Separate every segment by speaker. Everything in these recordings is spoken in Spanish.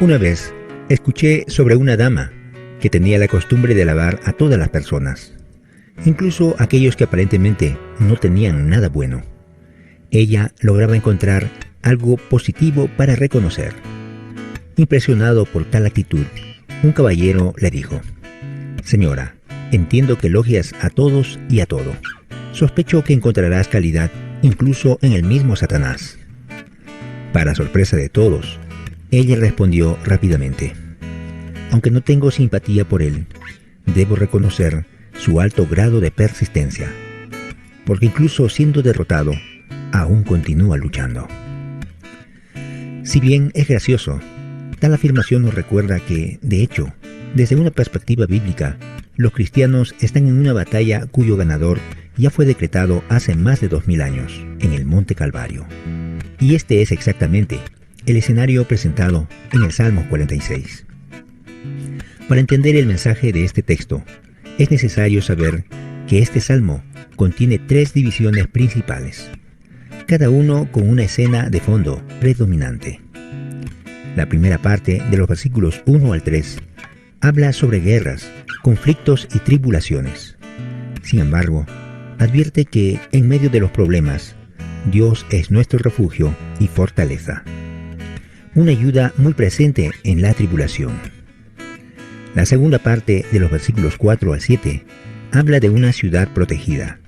Speaker 1: Una vez escuché sobre una dama que tenía la costumbre de alabar a todas las personas, incluso aquellos que aparentemente no tenían nada bueno. Ella lograba encontrar algo positivo para reconocer. Impresionado por tal actitud, un caballero le dijo: «Señora, entiendo que elogias a todos y a todo. Sospecho que encontrarás calidad incluso en el mismo Satanás». Para sorpresa de todos, ella respondió rápidamente: «Aunque no tengo simpatía por él, debo reconocer su alto grado de persistencia, porque incluso siendo derrotado, aún continúa luchando». Si bien es gracioso, tal afirmación nos recuerda que, de hecho, desde una perspectiva bíblica, los cristianos están en una batalla cuyo ganador ya fue decretado hace más de 2000 años, en el Monte Calvario. Y este es exactamente el escenario presentado en el Salmo 46. Para entender el mensaje de este texto, es necesario saber que este salmo contiene 3 divisiones principales, cada uno con una escena de fondo predominante. La primera parte, de los versículos 1 al 3, habla sobre guerras, conflictos y tribulaciones. Sin embargo, advierte que en medio de los problemas, Dios es nuestro refugio y fortaleza, una ayuda muy presente en la tribulación. La segunda parte, de los versículos 4 al 7, habla de una ciudad protegida.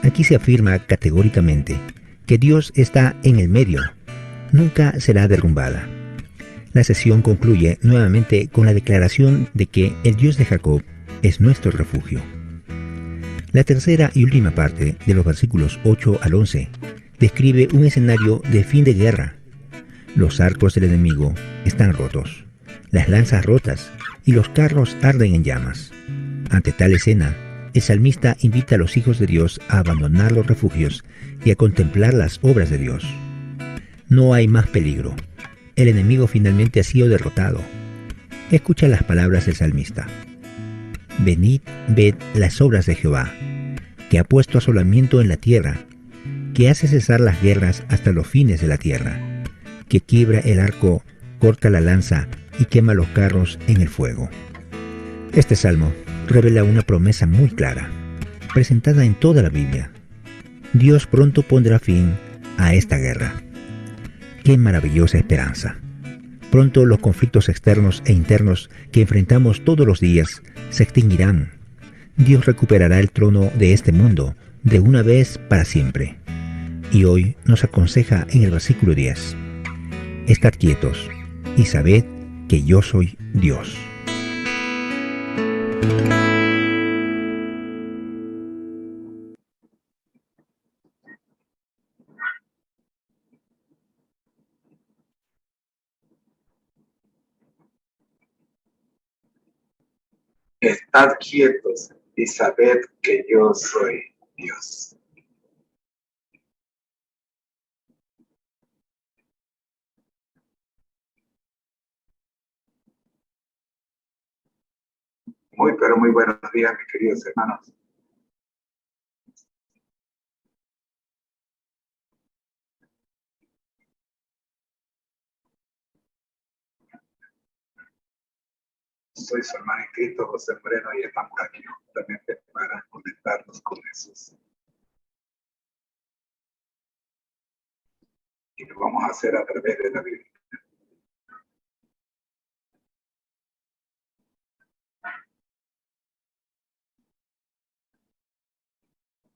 Speaker 1: Aquí se afirma categóricamente que Dios está en el medio, nunca será derrumbada. La sesión concluye nuevamente con la declaración de que el Dios de Jacob es nuestro refugio. La tercera y última parte, de los versículos 8 al 11, describe un escenario de fin de guerra. Los arcos del enemigo están rotos, las lanzas rotas y los carros arden en llamas. Ante tal escena, el salmista invita a los hijos de Dios a abandonar los refugios y a contemplar las obras de Dios. No hay más peligro. El enemigo finalmente ha sido derrotado. Escucha las palabras del salmista: «Venid, ved las obras de Jehová, que ha puesto asolamiento en la tierra, que hace cesar las guerras hasta los fines de la tierra, que quiebra el arco, corta la lanza y quema los carros en el fuego». Este salmo revela una promesa muy clara, presentada en toda la Biblia. Dios pronto pondrá fin a esta guerra. ¡Qué maravillosa esperanza! Pronto los conflictos externos e internos que enfrentamos todos los días se extinguirán. Dios recuperará el trono de este mundo de una vez para siempre. Y hoy nos aconseja en el versículo 10: «Estad quietos y sabed que yo soy Dios».
Speaker 2: Estad quietos y sabed que yo soy Dios. Muy, pero muy buenos días, mis queridos hermanos. Soy su hermano en Cristo, José Moreno, y estamos aquí justamente para conectarnos con Jesús. Y lo vamos a hacer a través de la Biblia.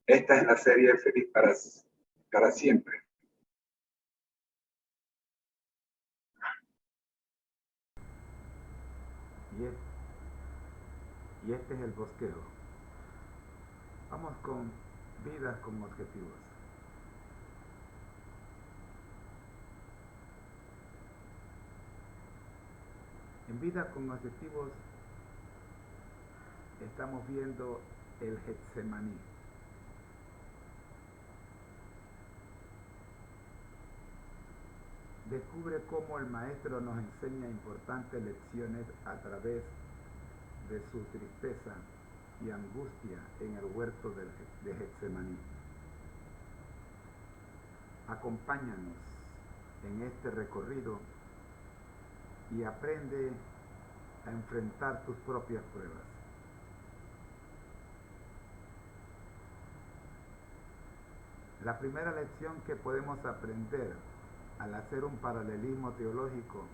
Speaker 2: Esta es la serie Feliz para siempre.
Speaker 3: Y este es el bosquejo. Vamos con vidas con objetivos. En vida con objetivos estamos viendo el Getsemaní. Descubre cómo el maestro nos enseña importantes lecciones a través de su tristeza y angustia en el huerto de Getsemaní. Acompáñanos en este recorrido y aprende a enfrentar tus propias pruebas. La primera lección que podemos aprender al hacer un paralelismo teológico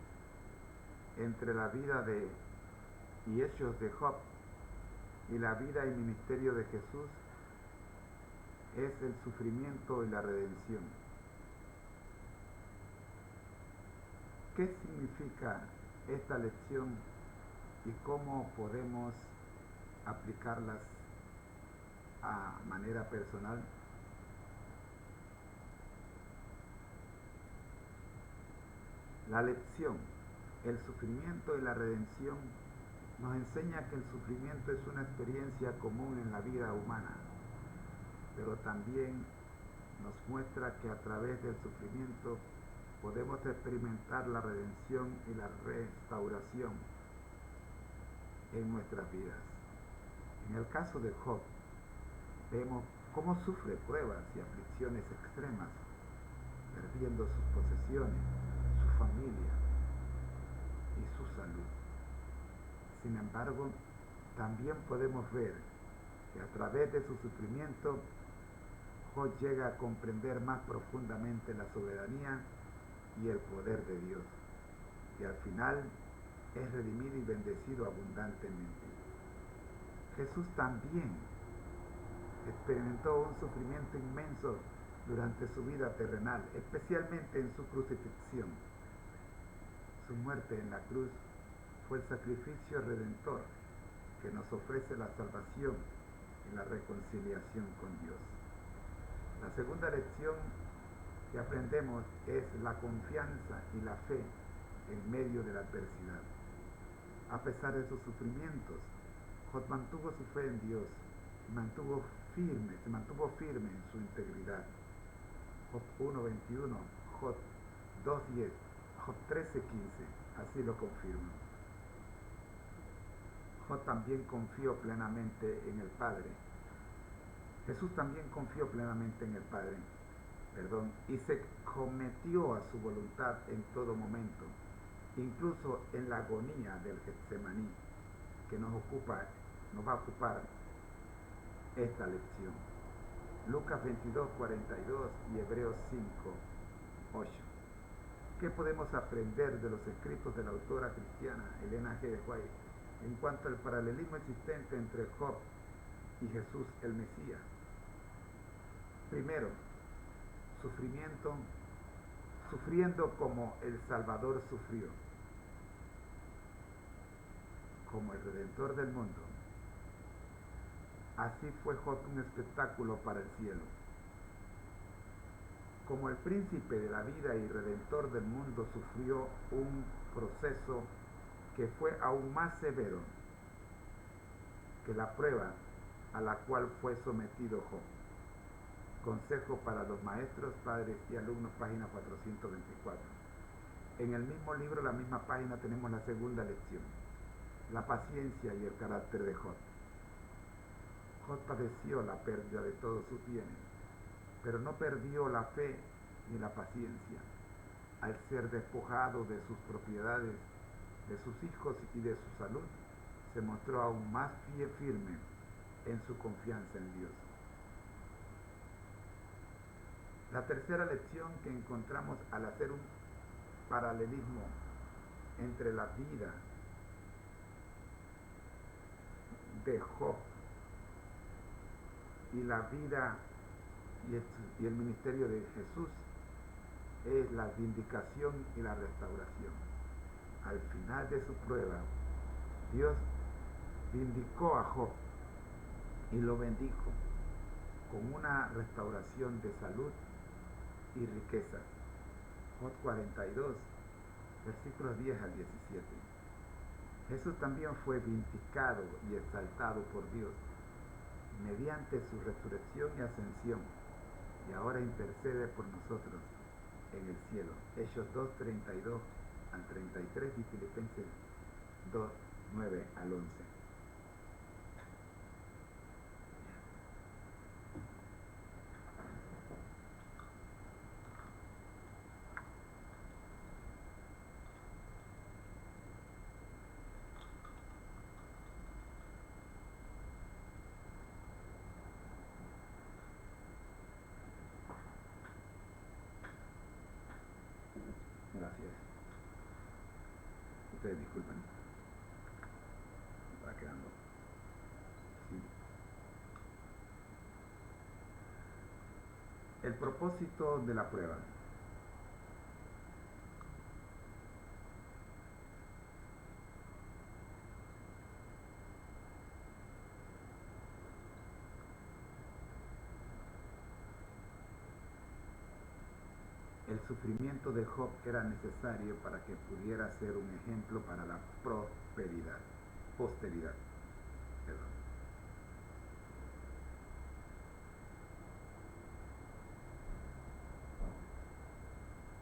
Speaker 3: entre la vida y hechos de Job y la vida y ministerio de Jesús es el sufrimiento y la redención. ¿Qué significa esta lección y cómo podemos aplicarlas a manera personal? La lección, el sufrimiento y la redención nos enseña que el sufrimiento es una experiencia común en la vida humana, pero también nos muestra que a través del sufrimiento podemos experimentar la redención y la restauración en nuestras vidas. En el caso de Job, vemos cómo sufre pruebas y aflicciones extremas, perdiendo sus posesiones, su familia y su salud. Sin embargo, también podemos ver que a través de su sufrimiento, Job llega a comprender más profundamente la soberanía y el poder de Dios, y al final es redimido y bendecido abundantemente. Jesús también experimentó un sufrimiento inmenso durante su vida terrenal, especialmente en su crucifixión. Su muerte en la cruz fue el sacrificio redentor que nos ofrece la salvación y la reconciliación con Dios. La segunda lección que aprendemos es la confianza y la fe en medio de la adversidad. A pesar de sus sufrimientos, Job mantuvo su fe en Dios y se mantuvo firme en su integridad. Job 1:21, Job 2:10, Job 13:15, así lo confirman. Job también confió plenamente en el Padre. Jesús también confió plenamente en el Padre, y se sometió a su voluntad en todo momento, incluso en la agonía del Getsemaní, que nos va a ocupar esta lección. Lucas 22:42 y Hebreos 5:8. ¿Qué podemos aprender de los escritos de la autora cristiana Elena G. de White en cuanto al paralelismo existente entre Job y Jesús el Mesías? Primero, sufriendo como el Salvador sufrió, como el Redentor del mundo. Así fue Job un espectáculo para el cielo. Como el príncipe de la vida y redentor del mundo sufrió un proceso que fue aún más severo que la prueba a la cual fue sometido Job. Consejo para los maestros, padres y alumnos, página 424. En el mismo libro, la misma página, tenemos la segunda lección, la paciencia y el carácter de Job. Job padeció la pérdida de todos sus bienes, pero no perdió la fe ni la paciencia. Al ser despojado de sus propiedades, de sus hijos y de su salud, se mostró aún más firme en su confianza en Dios. La tercera lección que encontramos al hacer un paralelismo entre la vida de Job y la vida y el ministerio de Jesús es la vindicación y la restauración. Al final de su prueba, Dios vindicó a Job y lo bendijo con una restauración de salud y riquezas. Job 42, versículos 10 al 17. Jesús también fue vindicado y exaltado por Dios mediante su resurrección y ascensión, y ahora intercede por nosotros en el cielo. Hechos 2:32 al 33 y Filipenses 2:9 al 11. Ustedes disculpen. Va quedando. Sí. El propósito de la prueba. El sufrimiento de Job era necesario para que pudiera ser un ejemplo para la posteridad. Perdón.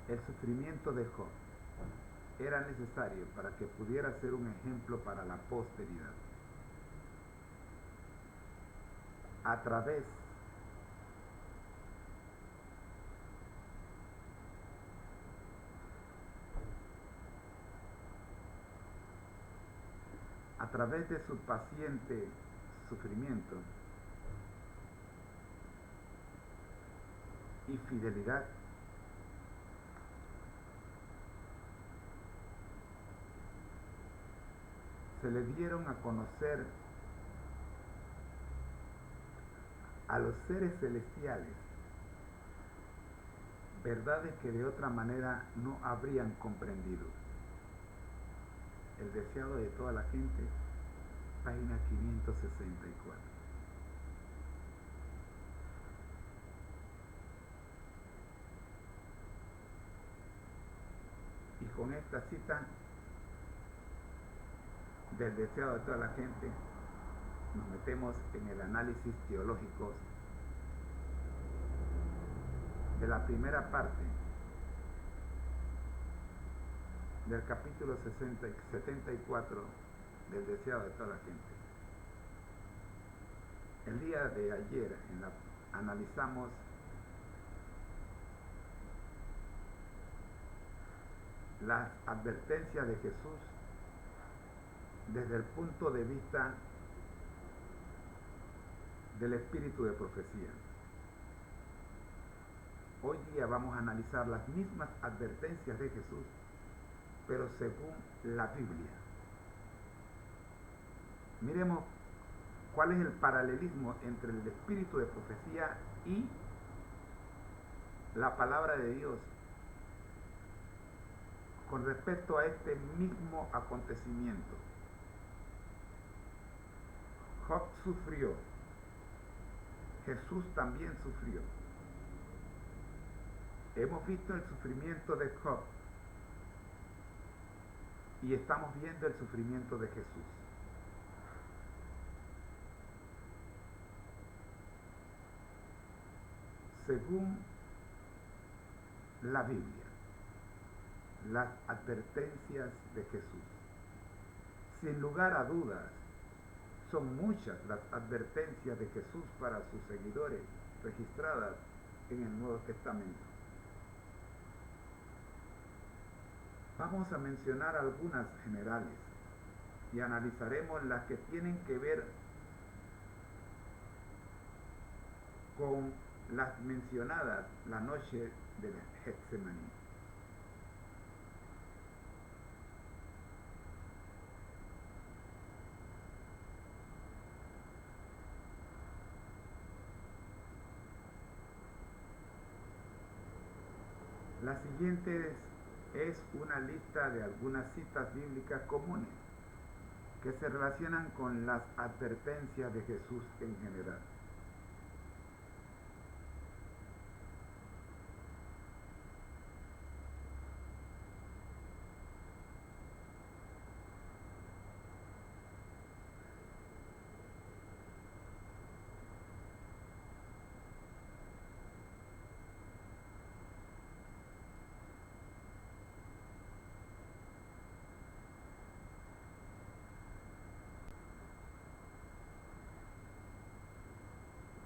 Speaker 3: El sufrimiento de Job era necesario para que pudiera ser un ejemplo para la posteridad. A través de su paciente sufrimiento y fidelidad, se le dieron a conocer a los seres celestiales verdades que de otra manera no habrían comprendido. El deseado de toda la gente, página 564. Y con esta cita del deseado de toda la gente, nos metemos en el análisis teológico de la primera parte del capítulo 74 del deseado de toda la gente. El día de ayer analizamos las advertencias de Jesús desde el punto de vista del espíritu de profecía. Hoy día vamos a analizar las mismas advertencias de Jesús, pero según la Biblia. Miremos cuál es el paralelismo entre el espíritu de profecía y la palabra de Dios con respecto a este mismo acontecimiento. Job sufrió, Jesús también sufrió. Hemos visto el sufrimiento de Job y estamos viendo el sufrimiento de Jesús. Según la Biblia, las advertencias de Jesús, sin lugar a dudas, son muchas las advertencias de Jesús para sus seguidores registradas en el Nuevo Testamento. Vamos a mencionar algunas generales y analizaremos las que tienen que ver con las mencionadas la noche del Getsemaní. La siguiente es una lista de algunas citas bíblicas comunes que se relacionan con las advertencias de Jesús en general.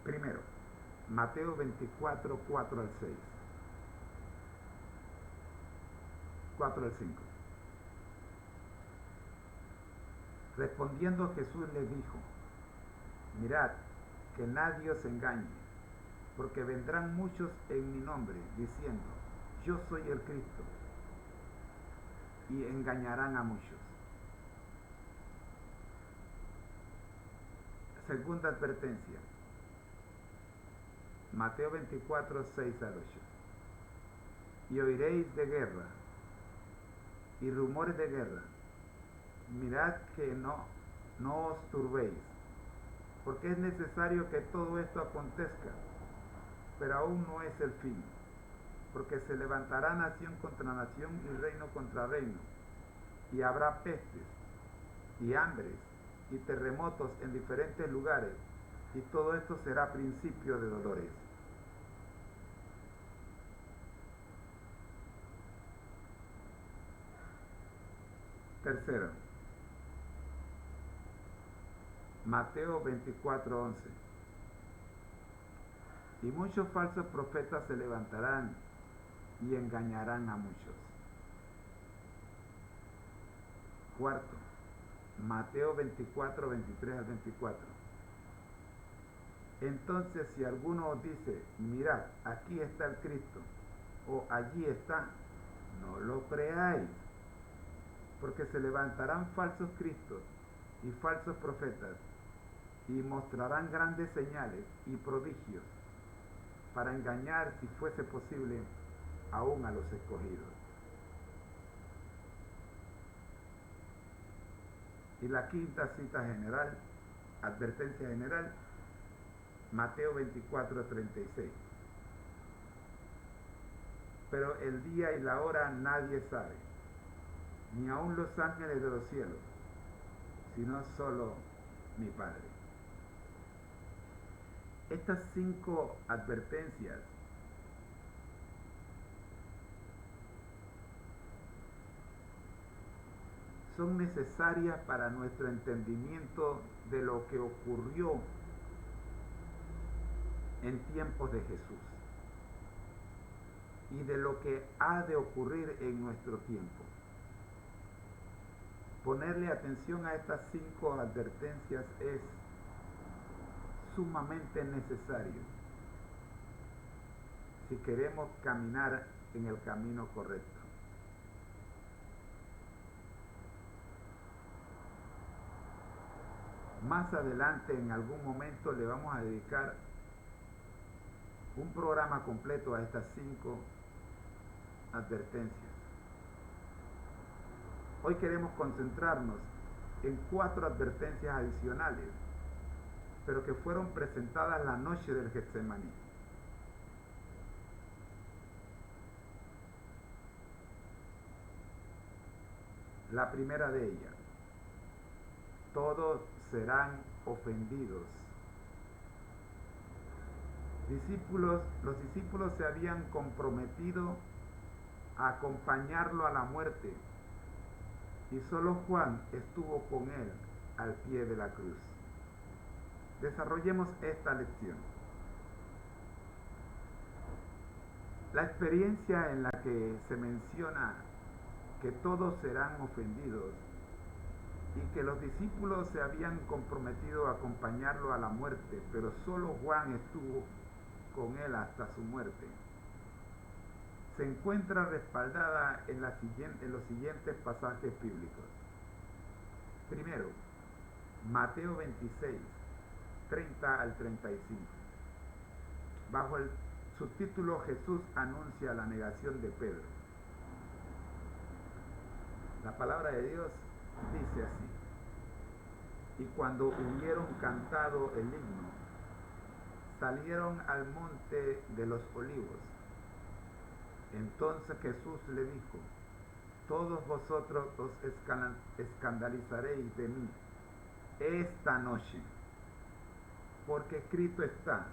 Speaker 3: Primero, Mateo 24, 4 al 6. 4 al 5. Respondiendo Jesús les dijo: mirad, que nadie os engañe, porque vendrán muchos en mi nombre, diciendo: yo soy el Cristo, y engañarán a muchos. Segunda advertencia. Mateo 24, 6 al 8. Y oiréis de guerra y rumores de guerra. Mirad que no os turbéis, porque es necesario que todo esto acontezca, pero aún no es el fin, porque se levantará nación contra nación y reino contra reino, y habrá pestes y hambres y terremotos en diferentes lugares, y todo esto será principio de dolores. Tercero, Mateo 24, 11. Y muchos falsos profetas se levantarán y engañarán a muchos. Cuarto, Mateo 24, 23 al 24. Entonces, si alguno os dice, mirad, aquí está el Cristo, o allí está, no lo creáis, porque se levantarán falsos cristos y falsos profetas, y mostrarán grandes señales y prodigios, para engañar, si fuese posible, aún a los escogidos. Y la quinta cita general, advertencia general, Mateo 24, 36. Pero el día y la hora nadie sabe, ni aun los ángeles de los cielos, sino solo mi Padre. Estas 5 advertencias son necesarias para nuestro entendimiento de lo que ocurrió en tiempos de Jesús y de lo que ha de ocurrir en nuestro tiempo. Ponerle atención a estas 5 advertencias es sumamente necesario si queremos caminar en el camino correcto. Más adelante, en algún momento, le vamos a dedicar un programa completo a estas 5 advertencias. Hoy queremos concentrarnos en 4 advertencias adicionales, pero que fueron presentadas la noche del Getsemaní. La primera de ellas: todos serán ofendidos. Los discípulos se habían comprometido a acompañarlo a la muerte, y solo Juan estuvo con él al pie de la cruz. Desarrollemos esta lección. La experiencia en la que se menciona que todos serán ofendidos y que los discípulos se habían comprometido a acompañarlo a la muerte, pero solo Juan estuvo con él hasta su muerte, se encuentra respaldada en los siguientes pasajes bíblicos. Primero, Mateo 26, 30 al 35. Bajo el subtítulo Jesús anuncia la negación de Pedro. La palabra de Dios dice así: y cuando hubieron cantado el himno, salieron al monte de los olivos. Entonces Jesús le dijo: todos vosotros os escandalizaréis de mí esta noche, porque escrito está: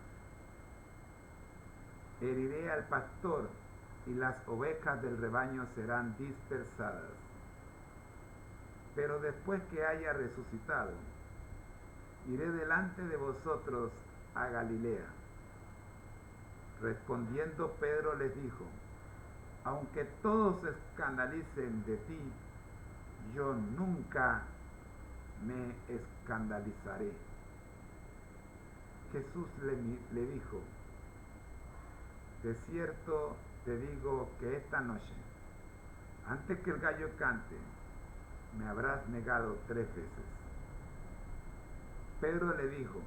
Speaker 3: heriré al pastor y las ovejas del rebaño serán dispersadas. Pero después que haya resucitado, iré delante de vosotros a Galilea. Respondiendo Pedro les dijo: aunque todos se escandalicen de ti, yo nunca me escandalizaré. Jesús le dijo: de cierto te digo que esta noche, antes que el gallo cante, me habrás negado 3 veces. Pedro le dijo,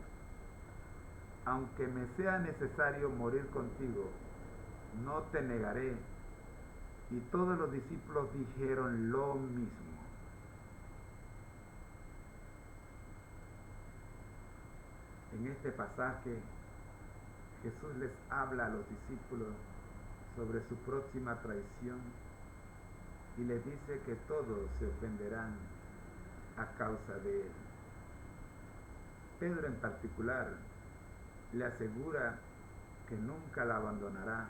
Speaker 3: aunque me sea necesario morir contigo, no te negaré. Y todos los discípulos dijeron lo mismo. En este pasaje, Jesús les habla a los discípulos sobre su próxima traición y les dice que todos se ofenderán a causa de él. Pedro en particular le asegura que nunca la abandonará,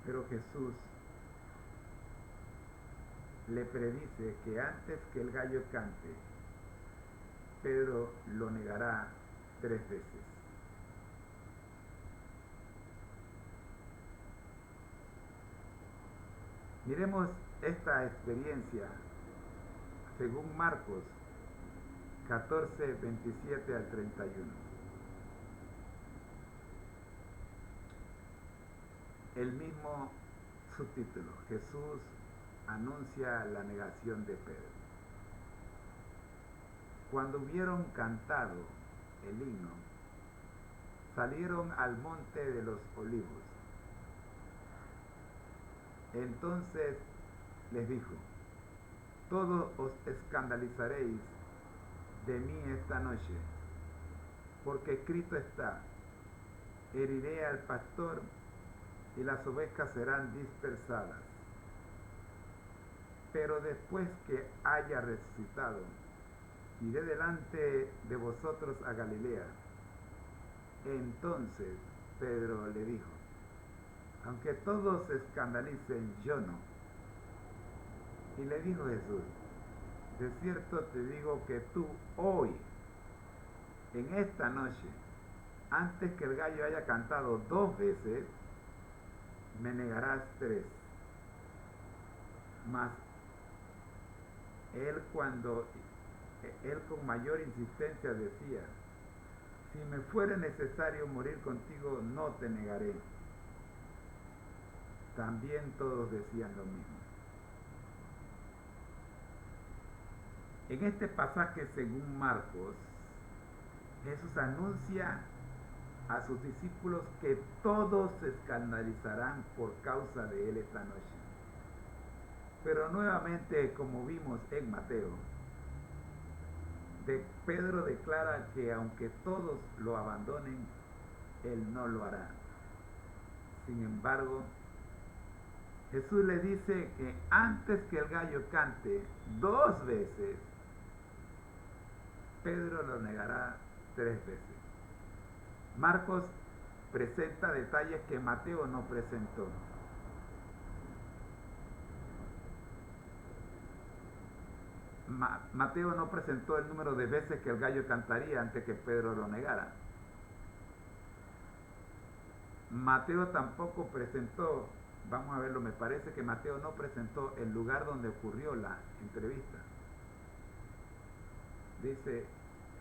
Speaker 3: pero Jesús le predice que antes que el gallo cante, Pedro lo negará 3 veces. Miremos esta experiencia según Marcos 14, 27 al 31. El mismo subtítulo, Jesús anuncia la negación de Pedro. Cuando hubieron cantado el himno, salieron al monte de los olivos. Entonces les dijo, todos os escandalizaréis de mí esta noche, porque escrito está, heriré al pastor y las ovejas serán dispersadas. Pero después que haya resucitado, iré delante de vosotros a Galilea. Entonces Pedro le dijo, aunque todos se escandalicen, yo no. Y le dijo Jesús, de cierto te digo que tú hoy, en esta noche, antes que el gallo haya cantado 2 veces, me negarás 3. Mas él con mayor insistencia decía, si me fuere necesario morir contigo, no te negaré. También todos decían lo mismo. En este pasaje, según Marcos, Jesús anuncia a sus discípulos que todos se escandalizarán por causa de él esta noche. Pero nuevamente, como vimos en Mateo, Pedro declara que aunque todos lo abandonen, él no lo hará. Sin embargo, Jesús le dice que antes que el gallo cante 2 veces, Pedro lo negará 3 veces. Marcos presenta detalles que Mateo no presentó. Mateo no presentó el número de veces que el gallo cantaría antes que Pedro lo negara. Mateo tampoco presentó, vamos a verlo, me parece que Mateo no presentó el lugar donde ocurrió la entrevista. Dice,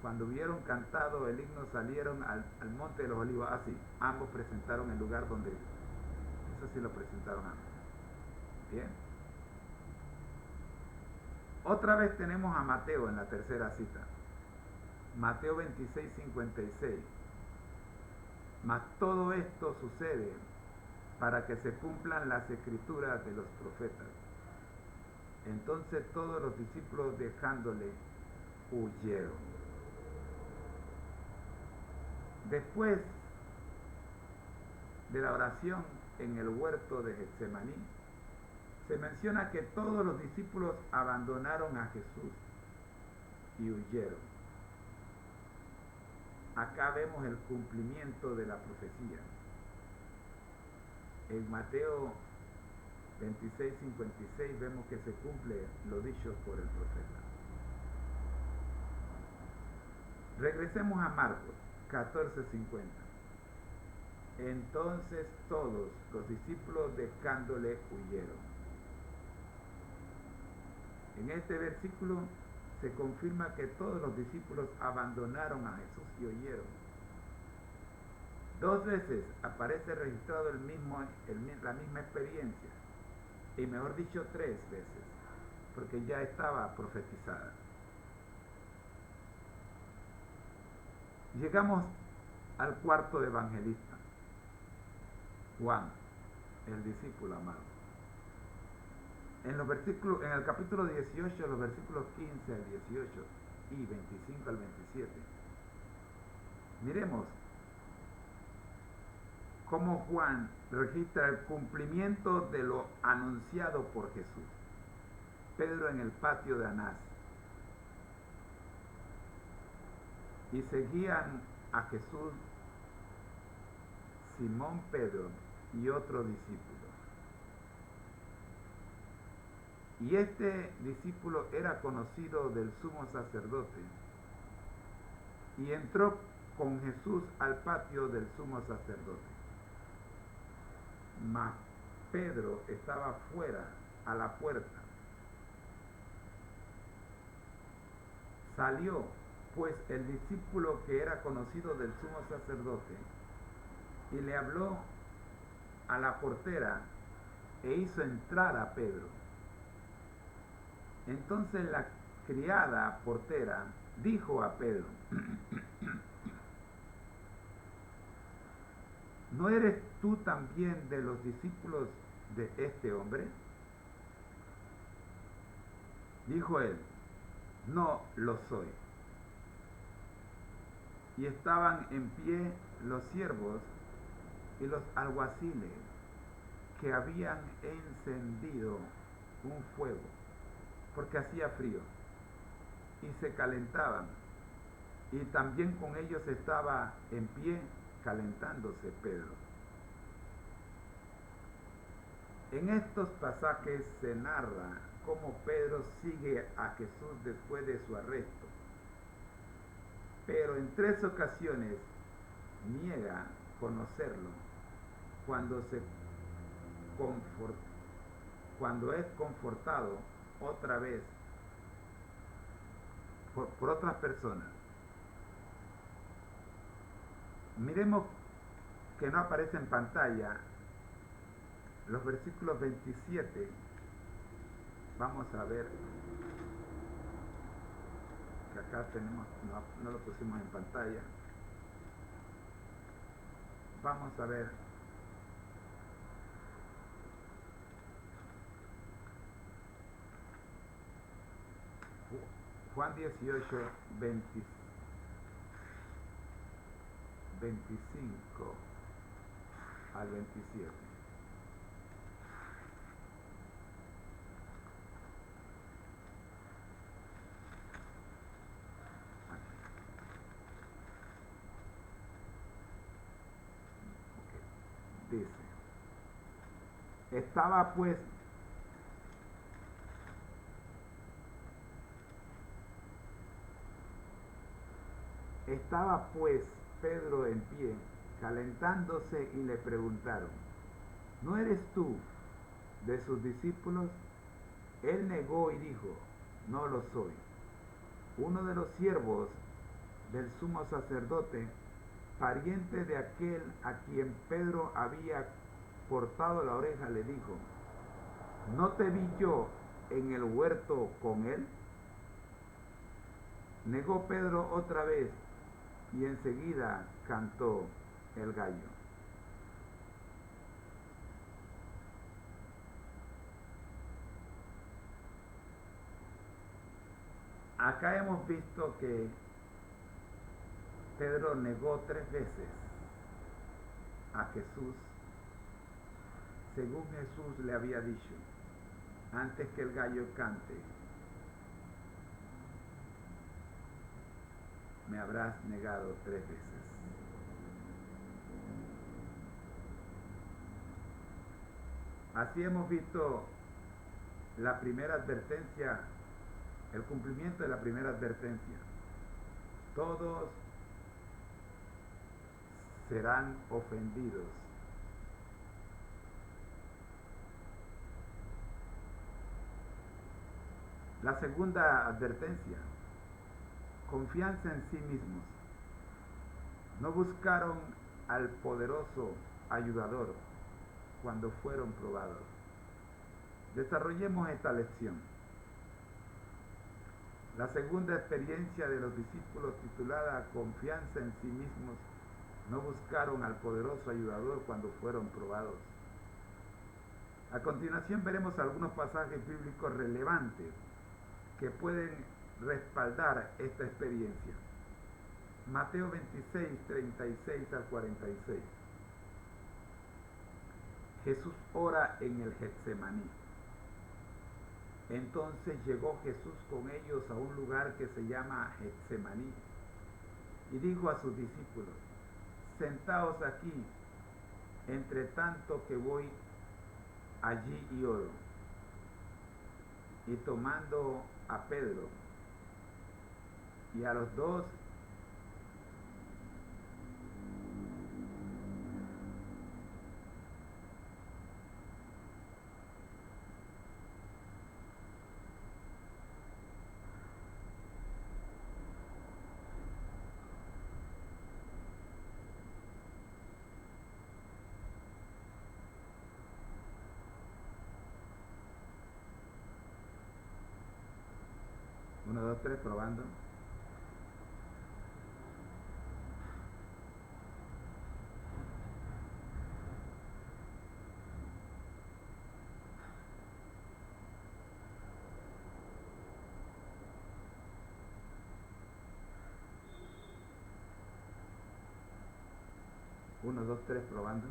Speaker 3: cuando hubieron cantado el himno salieron al monte de los olivos. Así, ambos presentaron el lugar donde, eso sí lo presentaron ambos. Bien. Otra vez tenemos a Mateo en la tercera cita. Mateo 26, 56. Mas todo esto sucede para que se cumplan las escrituras de los profetas. Entonces todos los discípulos dejándole huyeron. Después de la oración en el huerto de Getsemaní, se menciona que todos los discípulos abandonaron a Jesús y huyeron. Acá vemos el cumplimiento de la profecía. En Mateo 26, 56 vemos que se cumple lo dicho por el profeta. Regresemos a Marcos 14, 50. Entonces todos los discípulos dejándole huyeron. En este versículo se confirma que todos los discípulos abandonaron a Jesús y huyeron. 2 veces aparece registrado la misma experiencia, y mejor dicho 3 veces, porque ya estaba profetizada. Llegamos al cuarto evangelista, Juan, el discípulo amado. En el capítulo 18, los versículos 15 al 18 y 25 al 27, miremos cómo Juan registra el cumplimiento de lo anunciado por Jesús. Pedro en el patio de Anás. Y seguían a Jesús Simón Pedro y otro discípulo. Y este discípulo era conocido del sumo sacerdote y entró con Jesús al patio del sumo sacerdote. Mas Pedro estaba fuera a la puerta. Salió pues el discípulo que era conocido del sumo sacerdote y le habló a la portera e hizo entrar a Pedro. Entonces la criada portera dijo a Pedro: ¿no eres tú también de los discípulos de este hombre? Dijo él: no lo soy. Y estaban en pie los siervos y los alguaciles que habían encendido un fuego, porque hacía frío, y se calentaban, y también con ellos estaba en pie calentándose Pedro. En estos pasajes se narra cómo Pedro sigue a Jesús después de su arresto, pero en 3 ocasiones niega conocerlo cuando es confortado otra vez por otras personas. Miremos que no aparece en pantalla los versículos 27. Vamos a ver que acá tenemos, no lo pusimos en pantalla. Vamos a ver Juan 18, 25 al 27. Dice: estaba pues Pedro en pie, calentándose, y le preguntaron: ¿no eres tú de sus discípulos? Él negó y dijo: no lo soy. Uno de los siervos del sumo sacerdote, pariente de aquel a quien Pedro había cortado la oreja, le dijo: ¿no te vi yo en el huerto con él? Negó Pedro otra vez, y enseguida cantó el gallo. Acá hemos visto que Pedro negó 3 veces a Jesús, según Jesús le había dicho: antes que el gallo cante, me habrás negado 3 veces. Así hemos visto la primera advertencia, el cumplimiento de la primera advertencia. Todos serán ofendidos. La segunda advertencia: confianza en sí mismos. No buscaron al poderoso ayudador cuando fueron probados. Desarrollemos esta lección. La segunda experiencia de los discípulos, titulada Confianza en sí mismos, no buscaron al poderoso ayudador cuando fueron probados. A continuación veremos algunos pasajes bíblicos relevantes que pueden respaldar esta experiencia. Mateo 26, 36 al 46. Jesús ora en el Getsemaní. Entonces llegó Jesús con ellos a un lugar que se llama Getsemaní y dijo a sus discípulos: sentaos aquí, entre tanto que voy allí y oro. Y tomando a Pedro y a los dos uno, dos, tres, probando. Uno, dos, tres, probando.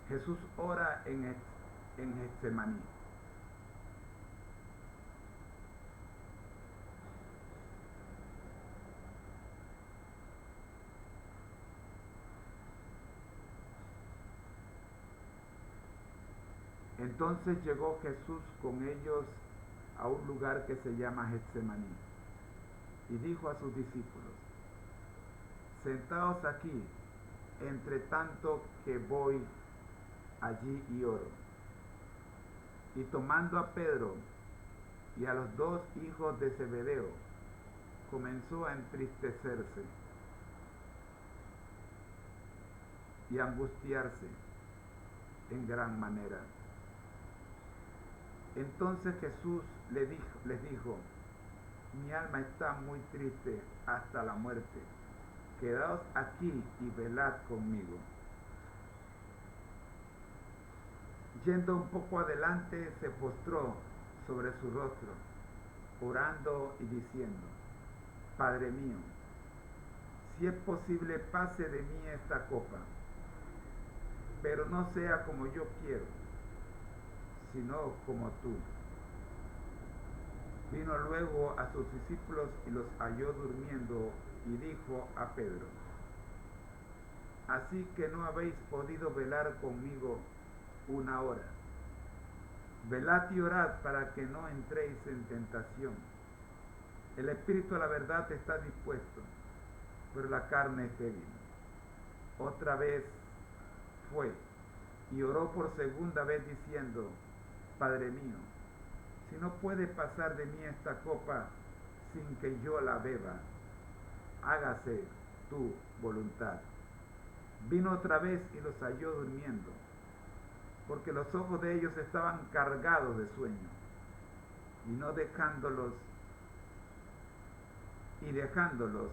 Speaker 3: Jesús ora en Getsemaní. Entonces llegó Jesús con ellos a un lugar que se llama Getsemaní y dijo a sus discípulos: sentaos aquí, entre tanto que voy allí y oro. Y tomando a Pedro y a los dos hijos de Zebedeo, comenzó a entristecerse y a angustiarse en gran manera. Entonces Jesús les dijo: mi alma está muy triste hasta la muerte. Quedaos aquí y velad conmigo. Yendo un poco adelante, se postró sobre su rostro, orando y diciendo: Padre mío, si es posible, pase de mí esta copa, pero no sea como yo quiero, sino como tú. Vino luego a sus discípulos y los halló durmiendo, y dijo a Pedro: así que no habéis podido velar conmigo una hora. Velad y orad para que no entréis en tentación. El espíritu a la verdad está dispuesto, pero la carne es débil. Otra vez fue y oró por segunda vez diciendo: Padre mío, si no puede pasar de mí esta copa sin que yo la beba, hágase tu voluntad. Vino otra vez y los halló durmiendo, porque los ojos de ellos estaban cargados de sueño, y dejándolos,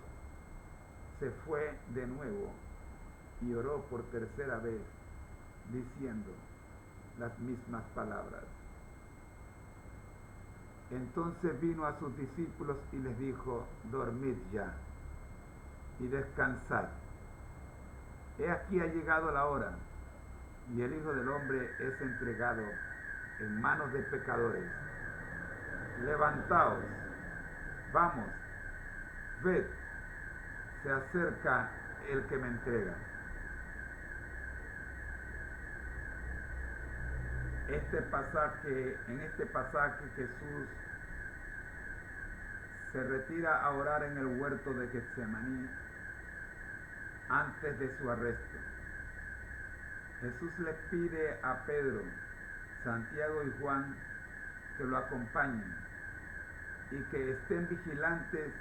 Speaker 3: se fue de nuevo y oró por tercera vez, diciendo las mismas palabras. Entonces vino a sus discípulos y les dijo: dormid ya y descansad. He aquí ha llegado la hora, y el Hijo del Hombre es entregado en manos de pecadores. Levantaos, vamos, ved, se acerca el que me entrega. En este pasaje Jesús se retira a orar en el huerto de Getsemaní antes de su arresto. Jesús les pide a Pedro, Santiago y Juan que lo acompañen y que estén vigilantes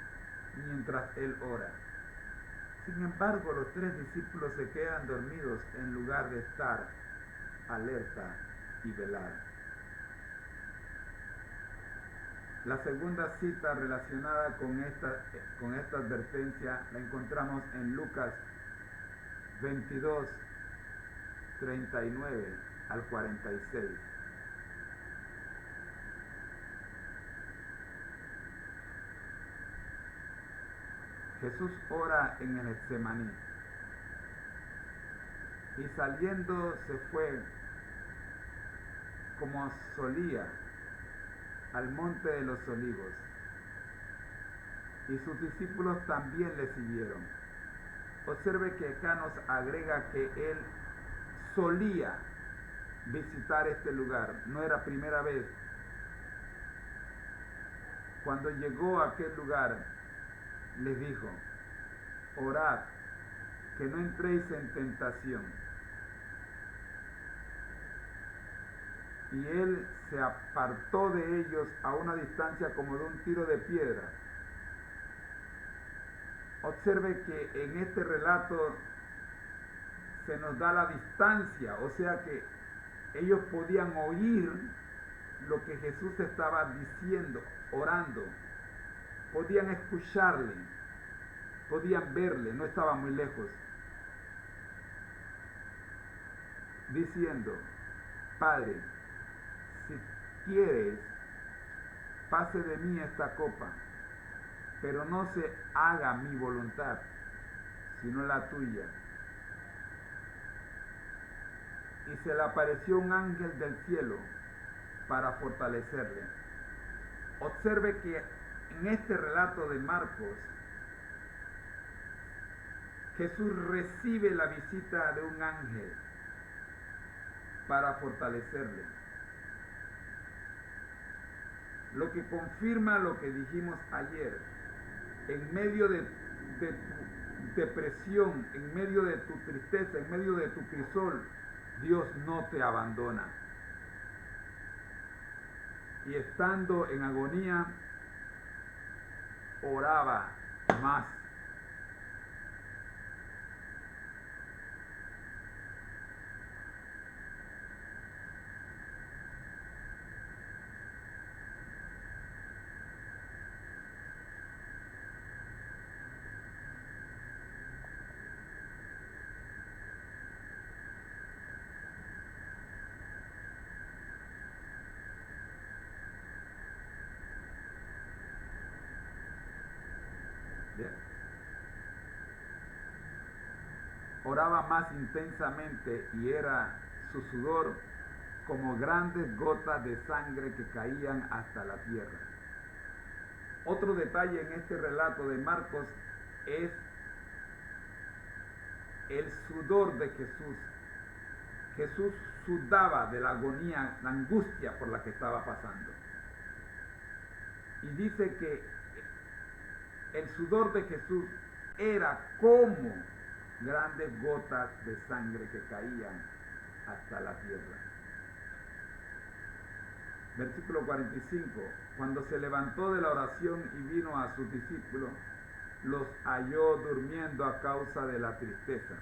Speaker 3: mientras él ora. Sin embargo, los 3 discípulos se quedan dormidos en lugar de estar alerta y velar. La segunda cita relacionada con esta advertencia la encontramos en Lucas 22, 39 al 46. Jesús ora en el Getsemaní y saliendo se fue como solía al monte de los olivos, y sus discípulos también le siguieron. Observe que acá nos agrega que él solía visitar este lugar, no era primera vez. Cuando llegó a aquel lugar, les dijo: orad, que no entréis en tentación. Y él se apartó de ellos a una distancia como de un tiro de piedra. Observe que en este relato se nos da la distancia, o sea que ellos podían oír lo que Jesús estaba diciendo, orando. Podían escucharle, podían verle, no estaba muy lejos. Diciendo: Padre, si quieres, pase de mí esta copa, pero no se haga mi voluntad, sino la tuya. Y se le apareció un ángel del cielo para fortalecerle. Observe que en este relato de Marcos, Jesús recibe la visita de un ángel para fortalecerle. Lo que confirma lo que dijimos ayer: en medio de tu depresión, en medio de tu tristeza, en medio de tu crisol, Dios no te abandona. Y estando en agonía, oraba más. Bien. Oraba más intensamente y era su sudor como grandes gotas de sangre que caían hasta la tierra. Otro detalle en este relato de Marcos es el sudor de Jesús. Jesús sudaba de la agonía, la angustia por la que estaba pasando. Y dice que el sudor de Jesús era como grandes gotas de sangre que caían hasta la tierra. Versículo 45. Cuando se levantó de la oración y vino a sus discípulos, los halló durmiendo a causa de la tristeza.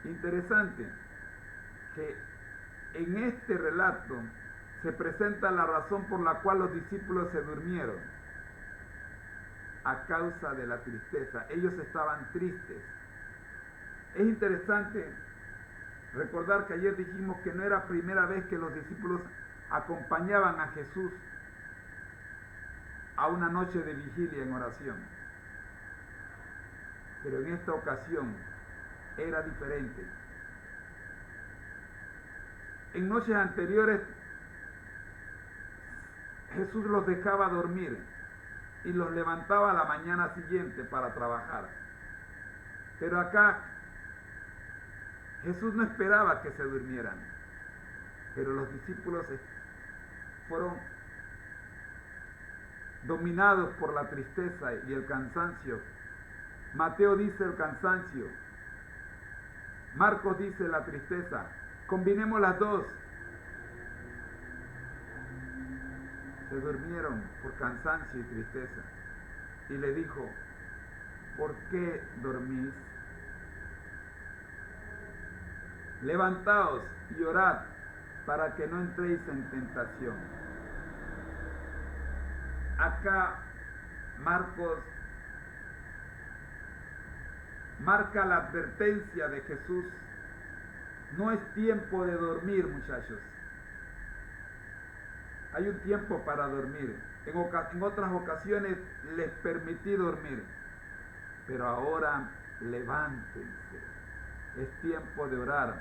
Speaker 3: Interesante que en este relato se presenta la razón por la cual los discípulos se durmieron: a causa de la tristeza. Ellos estaban tristes. Es interesante recordar que ayer dijimos que no era primera vez que los discípulos acompañaban a Jesús a una noche de vigilia en oración. Pero en esta ocasión era diferente. En noches anteriores Jesús los dejaba dormir y los levantaba a la mañana siguiente para trabajar. Pero acá Jesús no esperaba que se durmieran, pero los discípulos fueron dominados por la tristeza y el cansancio. Mateo dice el cansancio, Marcos dice la tristeza. Combinemos las dos. Se durmieron por cansancio y tristeza. Y le dijo: ¿por qué dormís? Levantaos y orad para que no entréis en tentación. Acá Marcos marca la advertencia de Jesús. No es tiempo de dormir, muchachos. Hay un tiempo para dormir. En otras ocasiones les permití dormir. Pero ahora levántense. Es tiempo de orar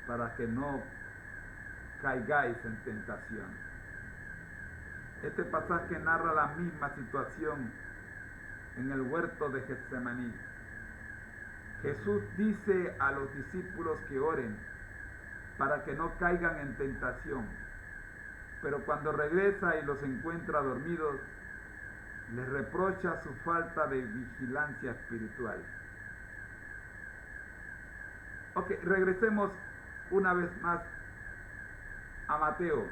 Speaker 3: para que no caigáis en tentación. Este pasaje narra la misma situación en el huerto de Getsemaní. Jesús dice a los discípulos que oren para que no caigan en tentación, pero cuando regresa y los encuentra dormidos, les reprocha su falta de vigilancia espiritual. Ok, regresemos una vez más a Mateo.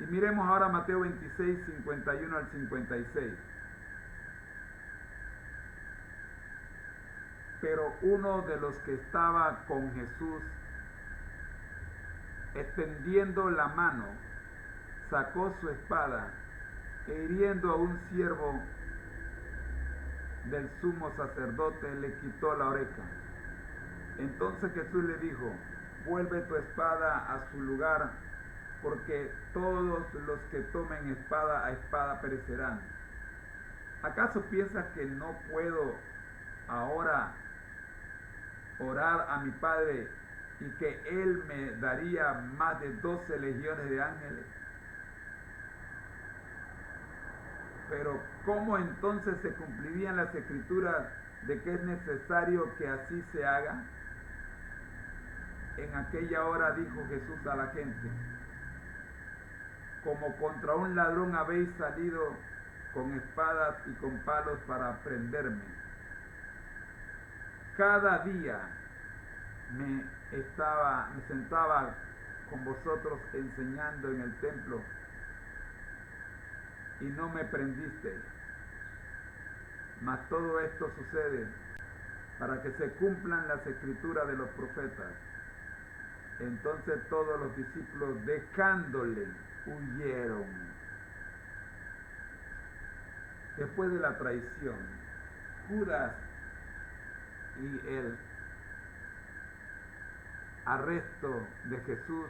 Speaker 3: Y miremos ahora Mateo 26, 51 al 56. Pero uno de los que estaba con Jesús, extendiendo la mano, sacó su espada e hiriendo a un siervo del sumo sacerdote, le quitó la oreja. Entonces Jesús le dijo: vuelve tu espada a su lugar, porque todos los que tomen espada a espada perecerán. ¿Acaso piensas que no puedo ahora orar a mi Padre y que Él me daría más de 12 legiones de ángeles? Pero ¿cómo entonces se cumplirían las escrituras de que es necesario que así se haga? En aquella hora dijo Jesús a la gente: como contra un ladrón habéis salido con espadas y con palos para prenderme. Cada día me sentaba con vosotros enseñando en el templo y no me prendisteis. Mas todo esto sucede para que se cumplan las escrituras de los profetas. Entonces todos los discípulos, dejándole, huyeron. Después de la traición, Judas y el arresto de Jesús,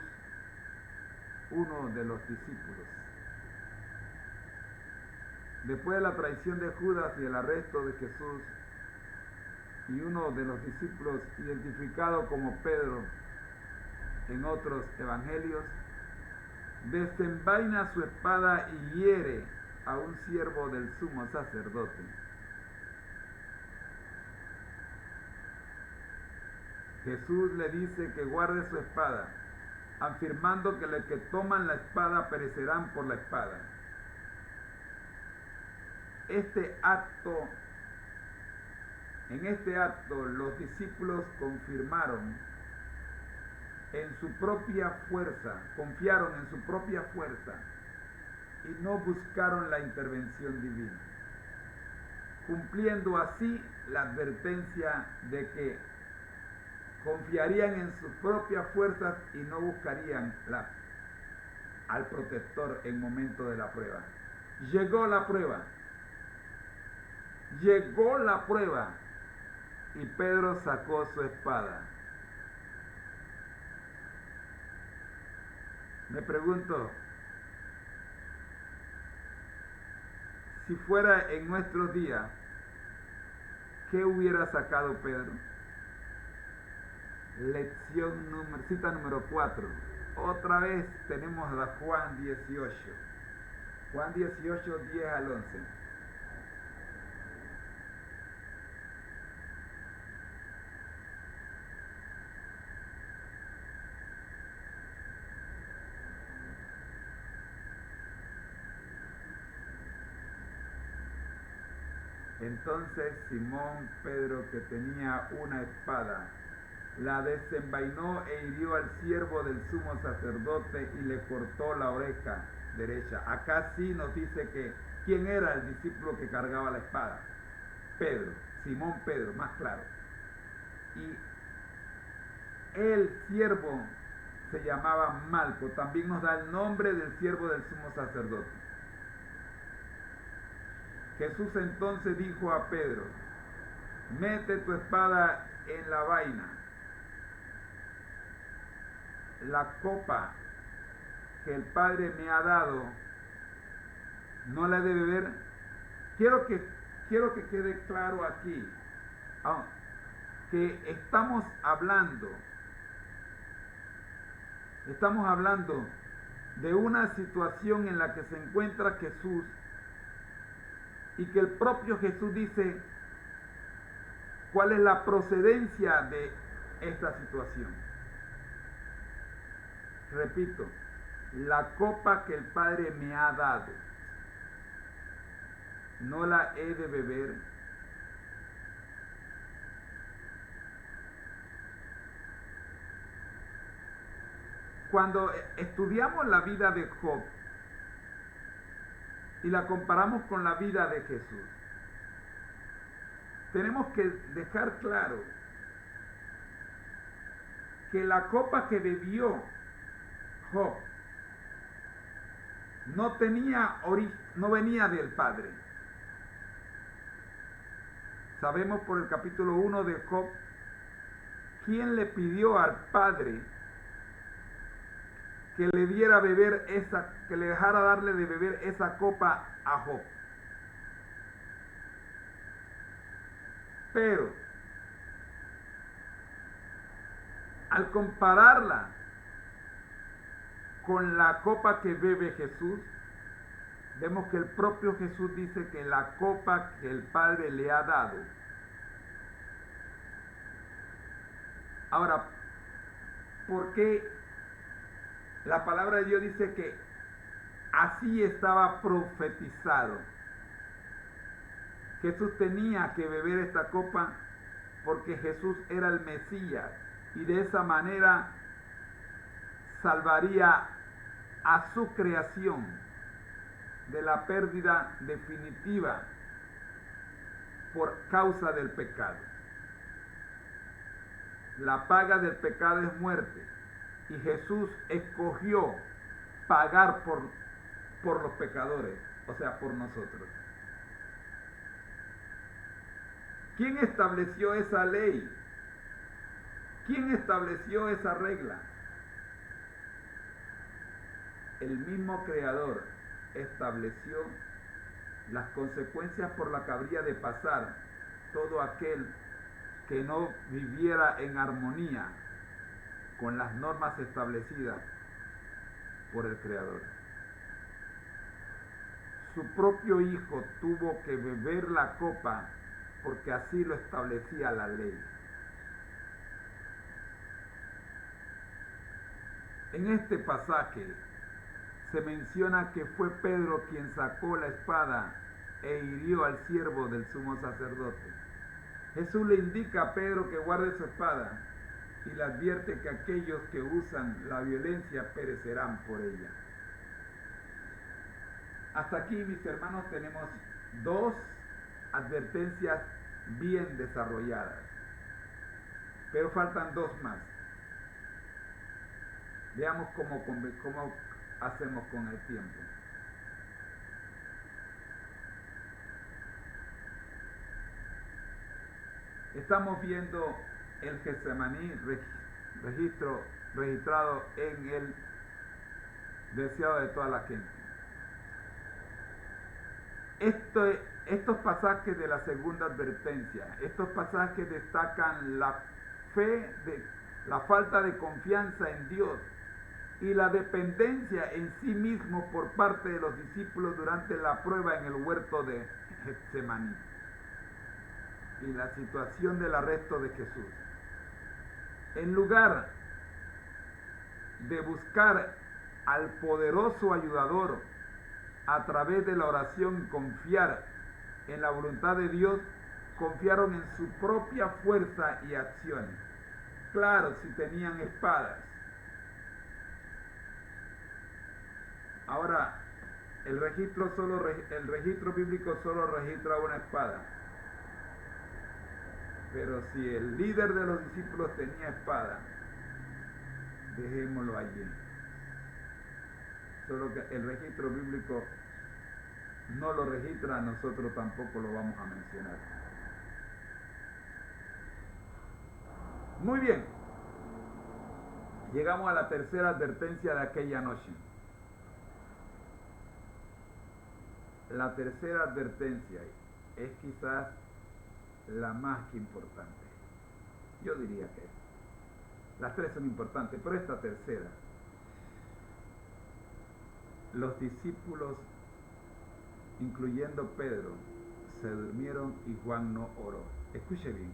Speaker 3: uno de los discípulos. Después de la traición de Judas y el arresto de Jesús, y uno de los discípulos identificado como Pedro en otros evangelios, desenvaina su espada y hiere a un siervo del sumo sacerdote. Jesús le dice que guarde su espada, afirmando que los que toman la espada perecerán por la espada. En este acto los discípulos confirmaron en su propia fuerza, confiaron en su propia fuerza y no buscaron la intervención divina, cumpliendo así la advertencia de que confiarían en sus propias fuerzas y no buscarían al protector en momento de la prueba. Llegó la prueba y Pedro sacó su espada. Me pregunto, si fuera en nuestros días, ¿qué hubiera sacado Pedro? Cita número 4. Otra vez tenemos a Juan 18. Juan 18, 10 al 11. Entonces Simón Pedro, que tenía una espada, la desenvainó e hirió al siervo del sumo sacerdote y le cortó la oreja derecha. Acá sí nos dice que quién era el discípulo que cargaba la espada. Pedro, Simón Pedro, más claro. Y el siervo se llamaba Malco, también nos da el nombre del siervo del sumo sacerdote. Jesús entonces dijo a Pedro: mete tu espada en la vaina. La copa que el Padre me ha dado, no la he de beber. Quiero que quede claro aquí, que estamos hablando de una situación en la que se encuentra Jesús, y que el propio Jesús dice cuál es la procedencia de esta situación. Repito, la copa que el Padre me ha dado, no la he de beber. Cuando estudiamos la vida de Job y la comparamos con la vida de Jesús, tenemos que dejar claro que la copa que bebió Job no venía del Padre. Sabemos por el capítulo 1 de Job quién le pidió al Padre que le diera beber que le dejara darle de beber esa copa a Job. Pero al compararla con la copa que bebe Jesús, vemos que el propio Jesús dice que la copa que el Padre le ha dado. Ahora, ¿por qué la palabra de Dios dice que así estaba profetizado? Jesús tenía que beber esta copa porque Jesús era el Mesías y de esa manera salvaría a su creación de la pérdida definitiva por causa del pecado. La paga del pecado es muerte, y Jesús escogió pagar por los pecadores, o sea, por nosotros. ¿Quién estableció esa ley? ¿Quién estableció esa regla? El mismo Creador estableció las consecuencias por las que habría de pasar todo aquel que no viviera en armonía con las normas establecidas por el Creador. Su propio Hijo tuvo que beber la copa porque así lo establecía la ley. En este pasaje se menciona que fue Pedro quien sacó la espada e hirió al siervo del sumo sacerdote. Jesús le indica a Pedro que guarde su espada y le advierte que aquellos que usan la violencia perecerán por ella. Hasta aquí, mis hermanos, tenemos dos advertencias bien desarrolladas, pero faltan dos más. Veamos cómo hacemos con el tiempo. Estamos viendo el Getsemaní registrado en el deseado de toda la gente. Estos pasajes de la segunda advertencia, estos pasajes destacan la falta de confianza en Dios y la dependencia en sí mismo por parte de los discípulos durante la prueba en el huerto de Getsemaní y la situación del arresto de Jesús. En lugar de buscar al poderoso ayudador a través de la oración y confiar en la voluntad de Dios, confiaron en su propia fuerza y acciones. Claro, si tenían espadas. Ahora, el registro bíblico solo registra una espada. Pero si el líder de los discípulos tenía espada, dejémoslo allí. Solo que el registro bíblico no lo registra, nosotros tampoco lo vamos a mencionar. Muy bien. Llegamos a la tercera advertencia de aquella noche. La tercera advertencia es quizás la más que importante. Yo diría que las tres son importantes, pero esta tercera. Los discípulos, incluyendo Pedro, se durmieron y Juan no oró. Escuche bien.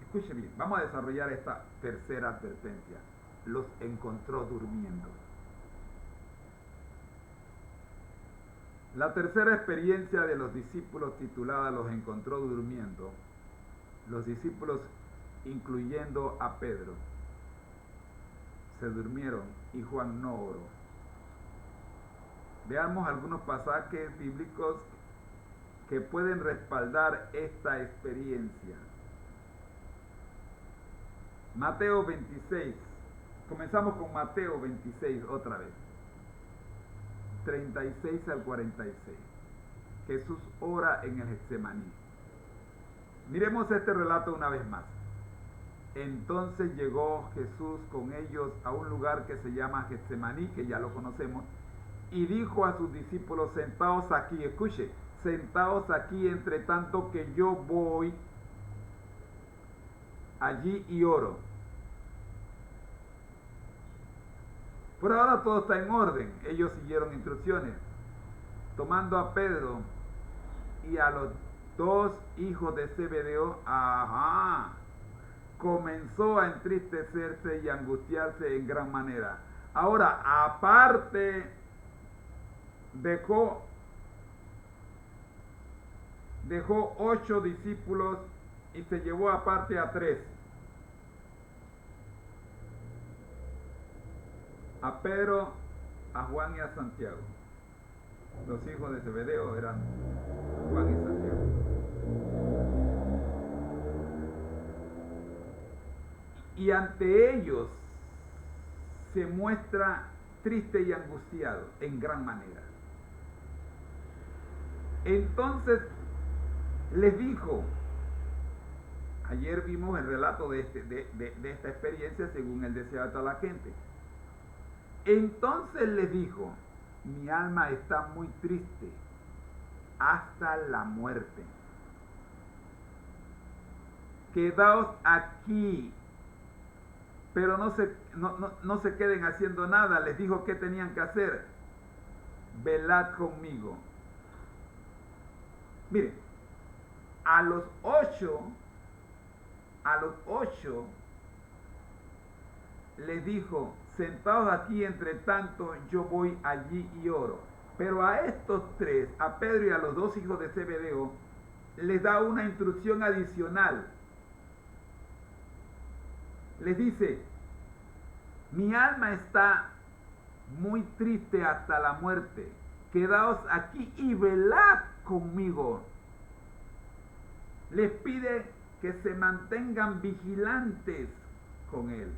Speaker 3: Escuche bien. Vamos a desarrollar esta tercera advertencia. Los encontró durmiendo. La tercera experiencia de los discípulos titulada Los encontró durmiendo. Los discípulos, incluyendo a Pedro, se durmieron y Juan no oró. Veamos algunos pasajes bíblicos que pueden respaldar esta experiencia. Mateo 26. Comenzamos con Mateo 26 otra vez. 36 al 46. Jesús ora en el Getsemaní. Miremos este relato una vez más. Entonces llegó Jesús con ellos a un lugar que se llama Getsemaní, que ya lo conocemos, y dijo a sus discípulos: sentaos aquí, escuche, sentaos aquí entre tanto que yo voy allí y oro. Por ahora todo está en orden. Ellos siguieron instrucciones. Tomando a Pedro y a los dos hijos de Zebedeo, comenzó a entristecerse y angustiarse en gran manera. Ahora, aparte, dejó 8 discípulos y se llevó aparte a 3. A Pedro, a Juan y a Santiago. Los hijos de Zebedeo eran Juan y Santiago. Y ante ellos se muestra triste y angustiado en gran manera. Entonces les dijo, ayer vimos el relato de esta experiencia según el deseo de toda la gente. Entonces les dijo: mi alma está muy triste hasta la muerte. Quedaos aquí, pero no se queden haciendo nada. Les dijo qué tenían que hacer. Velad conmigo. Miren, a los 8 les dijo: sentados aquí, entre tanto yo voy allí y oro. Pero a estos 3, a Pedro y a los 2 hijos de Zebedeo, les da una instrucción adicional. Les dice: mi alma está muy triste hasta la muerte. Quedaos aquí y velad conmigo. Les pide que se mantengan vigilantes con él.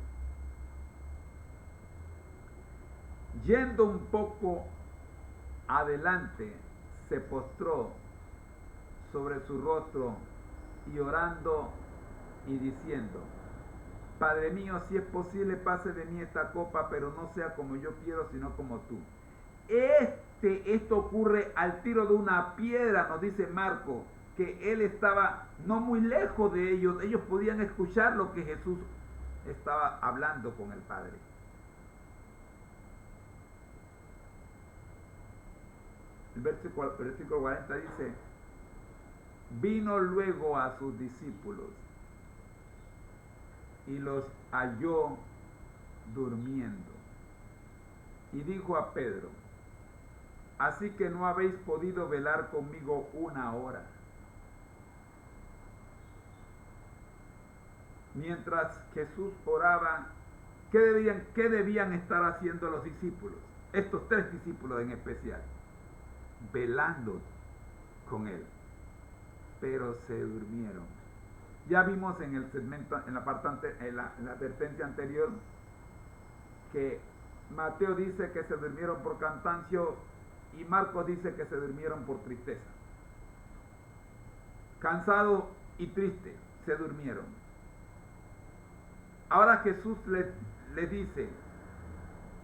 Speaker 3: Yendo un poco adelante, se postró sobre su rostro y orando y diciendo: Padre mío, si es posible, pase de mí esta copa, pero no sea como yo quiero, sino como tú. Esto ocurre al tiro de una piedra, nos dice Marco, que él estaba no muy lejos de ellos. Ellos podían escuchar lo que Jesús estaba hablando con el Padre. El versículo 40 dice: vino luego a sus discípulos y los halló durmiendo. Y dijo a Pedro: así que no habéis podido velar conmigo una hora. Mientras Jesús oraba, ¿qué debían estar haciendo los discípulos? Estos 3 discípulos en especial. Velando con él. Pero se durmieron. Ya vimos en el segmento, en la advertencia anterior, que Mateo dice que se durmieron por cansancio y Marcos dice que se durmieron por tristeza. Cansado y triste se durmieron. Ahora Jesús le dice: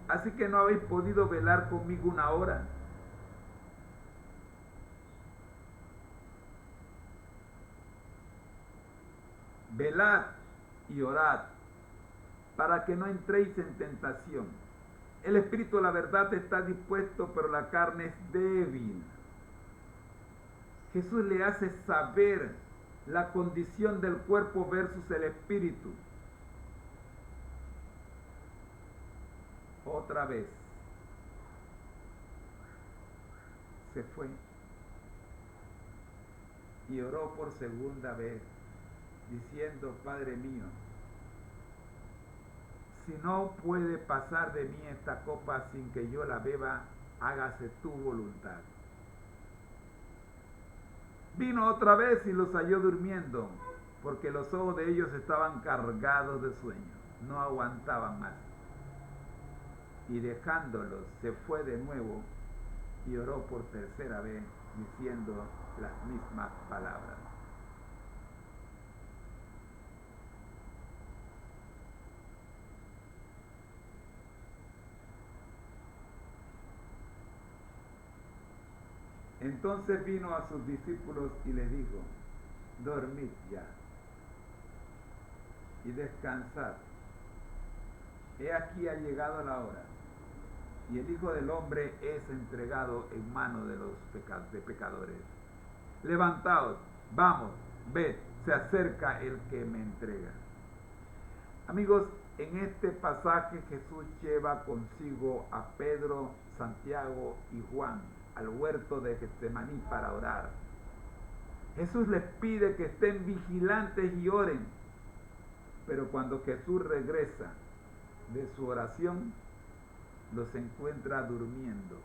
Speaker 3: ¿así que no habéis podido velar conmigo una hora? Velad y orad para que no entréis en tentación. El espíritu de la verdad está dispuesto, pero la carne es débil. Jesús le hace saber la condición del cuerpo versus el espíritu. Otra vez se fue y oró por segunda vez, diciendo: Padre mío, si no puede pasar de mí esta copa sin que yo la beba, hágase tu voluntad. Vino otra vez y los halló durmiendo, porque los ojos de ellos estaban cargados de sueño, no aguantaban más. Y dejándolos, se fue de nuevo y oró por tercera vez, diciendo las mismas palabras. Entonces vino a sus discípulos y les dijo: dormid ya y descansad. He aquí ha llegado la hora, y el Hijo del Hombre es entregado en manos de los pecadores. Levantaos, vamos, ved, se acerca el que me entrega. Amigos, en este pasaje Jesús lleva consigo a Pedro, Santiago y Juan al huerto de Getsemaní para orar. Jesús les pide que estén vigilantes y oren, pero cuando Jesús regresa de su oración, los encuentra durmiendo.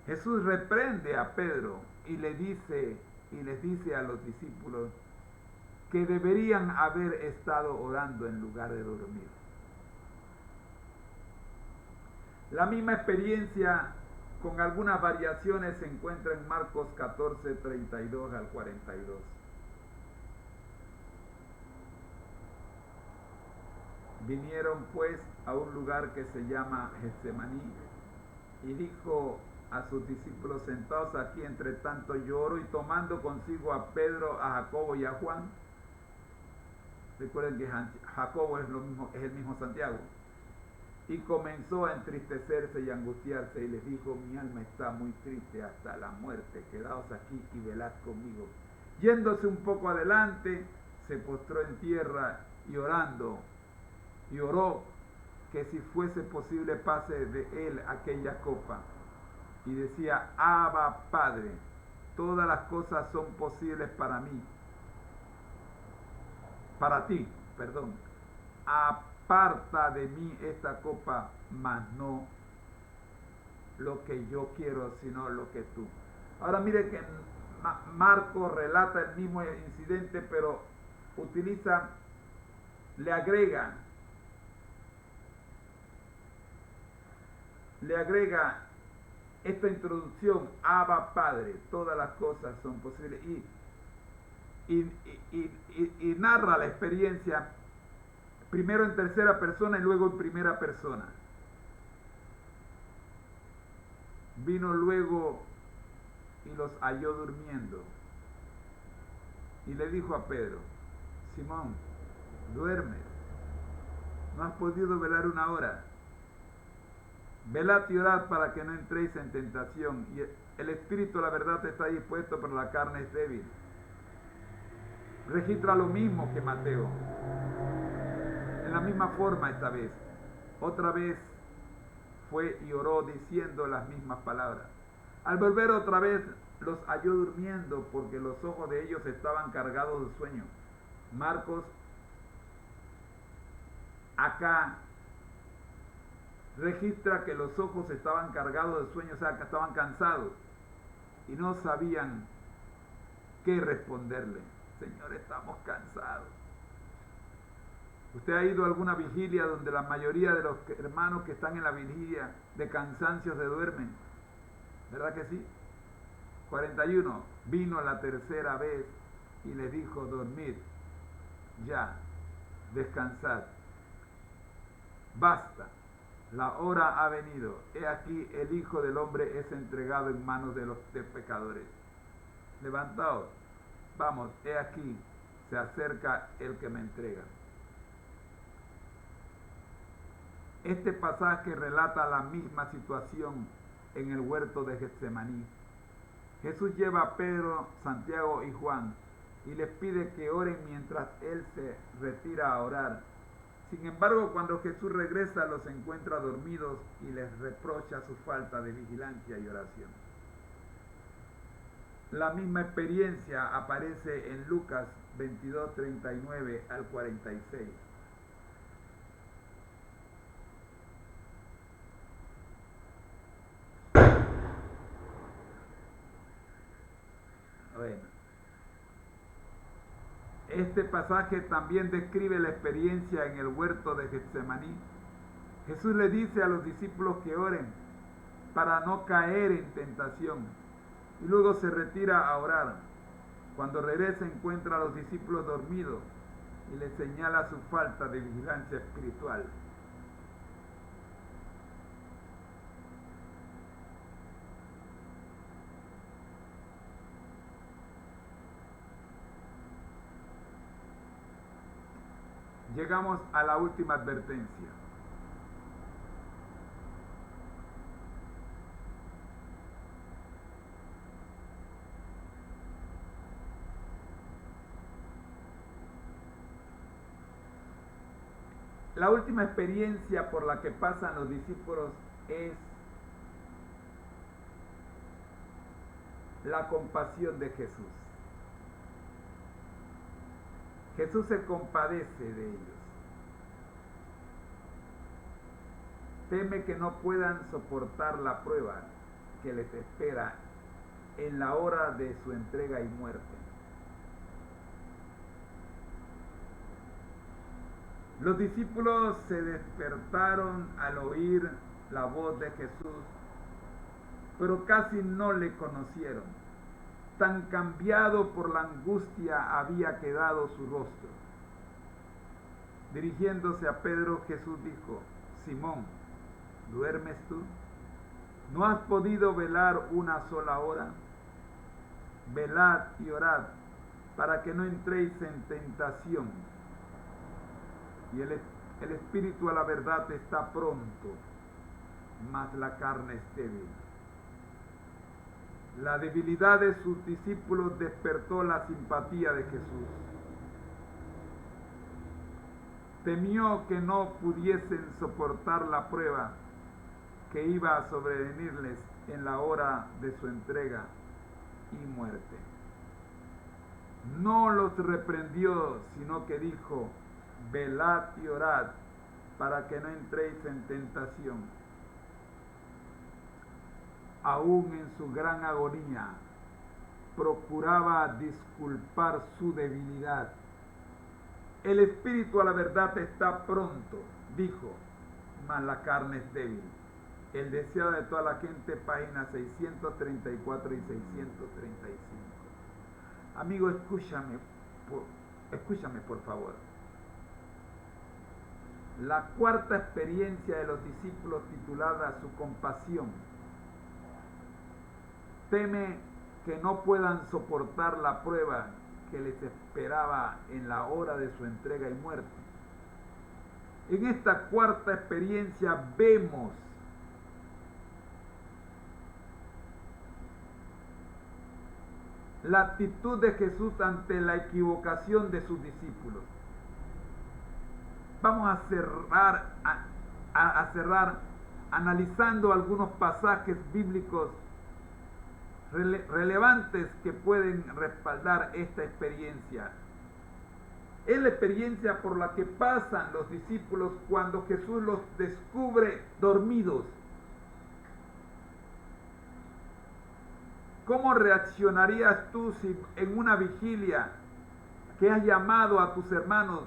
Speaker 3: Jesús reprende a Pedro y les dice a los discípulos que deberían haber estado orando en lugar de dormir. La misma experiencia, con algunas variaciones, se encuentra en Marcos 14, 32 al 42. Vinieron pues a un lugar que se llama Getsemaní, y dijo a sus discípulos: sentaos aquí, entre tanto yo oro. Y tomando consigo a Pedro, a Jacobo y a Juan. Recuerden que Jacobo es el mismo Santiago. Y comenzó a entristecerse y angustiarse, y les dijo: mi alma está muy triste hasta la muerte, quedaos aquí y velad conmigo. Yéndose un poco adelante, se postró en tierra y orando, y oró que si fuese posible pase de él aquella copa. Y decía: Abba, Padre, todas las cosas son posibles para ti, aparta de mí esta copa, mas no lo que yo quiero, sino lo que tú. Ahora mire que Marcos relata el mismo incidente, pero le agrega esta introducción: Abba, Padre, todas las cosas son posibles, y narra la experiencia primero en tercera persona y luego en primera persona. Vino luego y los halló durmiendo, y le dijo a Pedro: Simón, duermes, ¿no has podido velar una hora? Velad y orad para que no entréis en tentación. Y el espíritu, la verdad, está dispuesto, pero la carne es débil. Registra lo mismo que Mateo, en la misma forma esta vez. Otra vez fue y oró diciendo las mismas palabras. Al volver otra vez, los halló durmiendo, porque los ojos de ellos estaban cargados de sueño. Marcos acá registra que los ojos estaban cargados de sueño, o sea, que estaban cansados y no sabían qué responderle. Señor, estamos cansados. ¿Usted ha ido a alguna vigilia donde la mayoría de los hermanos que están en la vigilia de cansancio se duermen? ¿Verdad que sí? 41. Vino la tercera vez y les dijo: dormid ya, descansad. Basta, la hora ha venido. He aquí, el Hijo del Hombre es entregado en manos de los pecadores. Levantaos, vamos, he aquí, se acerca el que me entrega. Este pasaje relata la misma situación en el huerto de Getsemaní. Jesús lleva a Pedro, Santiago y Juan y les pide que oren mientras él se retira a orar. Sin embargo, cuando Jesús regresa, los encuentra dormidos y les reprocha su falta de vigilancia y oración. La misma experiencia aparece en Lucas 22, 39 al 46. Bueno, este pasaje también describe la experiencia en el huerto de Getsemaní. Jesús le dice a los discípulos que oren para no caer en tentación y luego se retira a orar. Cuando regresa encuentra a los discípulos dormidos y les señala su falta de vigilancia espiritual. Llegamos a la última advertencia. La última experiencia por la que pasan los discípulos es la compasión de Jesús. Jesús se compadece de ellos. Teme que no puedan soportar la prueba que les espera en la hora de su entrega y muerte. Los discípulos se despertaron al oír la voz de Jesús, pero casi no le conocieron. Tan cambiado por la angustia había quedado su rostro. Dirigiéndose a Pedro, Jesús dijo: Simón, ¿duermes tú? ¿No has podido velar una sola hora? Velad y orad, para que no entréis en tentación. Y el espíritu a la verdad está pronto, mas la carne es débil. La debilidad de sus discípulos despertó la simpatía de Jesús. Temió que no pudiesen soportar la prueba que iba a sobrevenirles en la hora de su entrega y muerte. No los reprendió, sino que dijo: velad y orad, para que no entréis en tentación. Aún en su gran agonía, procuraba disculpar su debilidad. El espíritu a la verdad está pronto, dijo, mas la carne es débil. El deseo de toda la gente, páginas 634 y 635. Amigo, escúchame por favor. La cuarta experiencia de los discípulos, titulada Su compasión, teme que no puedan soportar la prueba que les esperaba en la hora de su entrega y muerte. En esta cuarta experiencia vemos la actitud de Jesús ante la equivocación de sus discípulos. Vamos a cerrar analizando algunos pasajes bíblicos relevantes que pueden respaldar esta experiencia. Es la experiencia por la que pasan los discípulos cuando Jesús los descubre dormidos. ¿Cómo reaccionarías tú si en una vigilia que has llamado a tus hermanos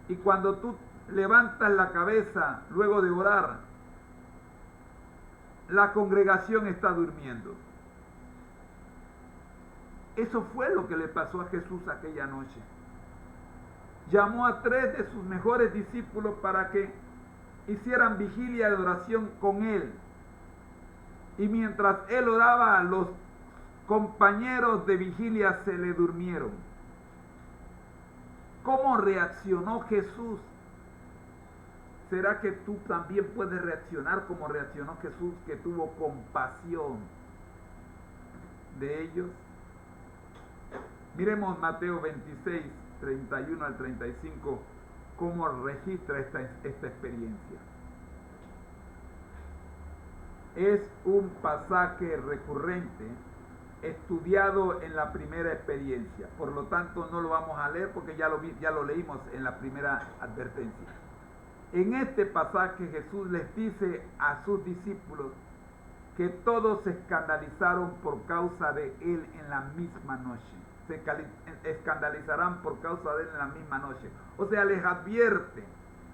Speaker 3: y cuando tú levantas la cabeza luego de orar, la congregación está durmiendo. Eso fue lo que le pasó a Jesús aquella noche. Llamó a 3 de sus mejores discípulos para que hicieran vigilia de oración con él. Y mientras él oraba, los compañeros de vigilia se le durmieron. ¿Cómo reaccionó Jesús? ¿Será que tú también puedes reaccionar como reaccionó Jesús, que tuvo compasión de ellos? Miremos Mateo 26, 31 al 35, cómo registra esta experiencia. Es un pasaje recurrente, estudiado en la primera experiencia. Por lo tanto, no lo vamos a leer porque ya lo leímos en la primera advertencia. En este pasaje Jesús les dice a sus discípulos que todos se escandalizaron por causa de él en la misma noche. Se escandalizarán por causa de él en la misma noche. O sea, les advierte.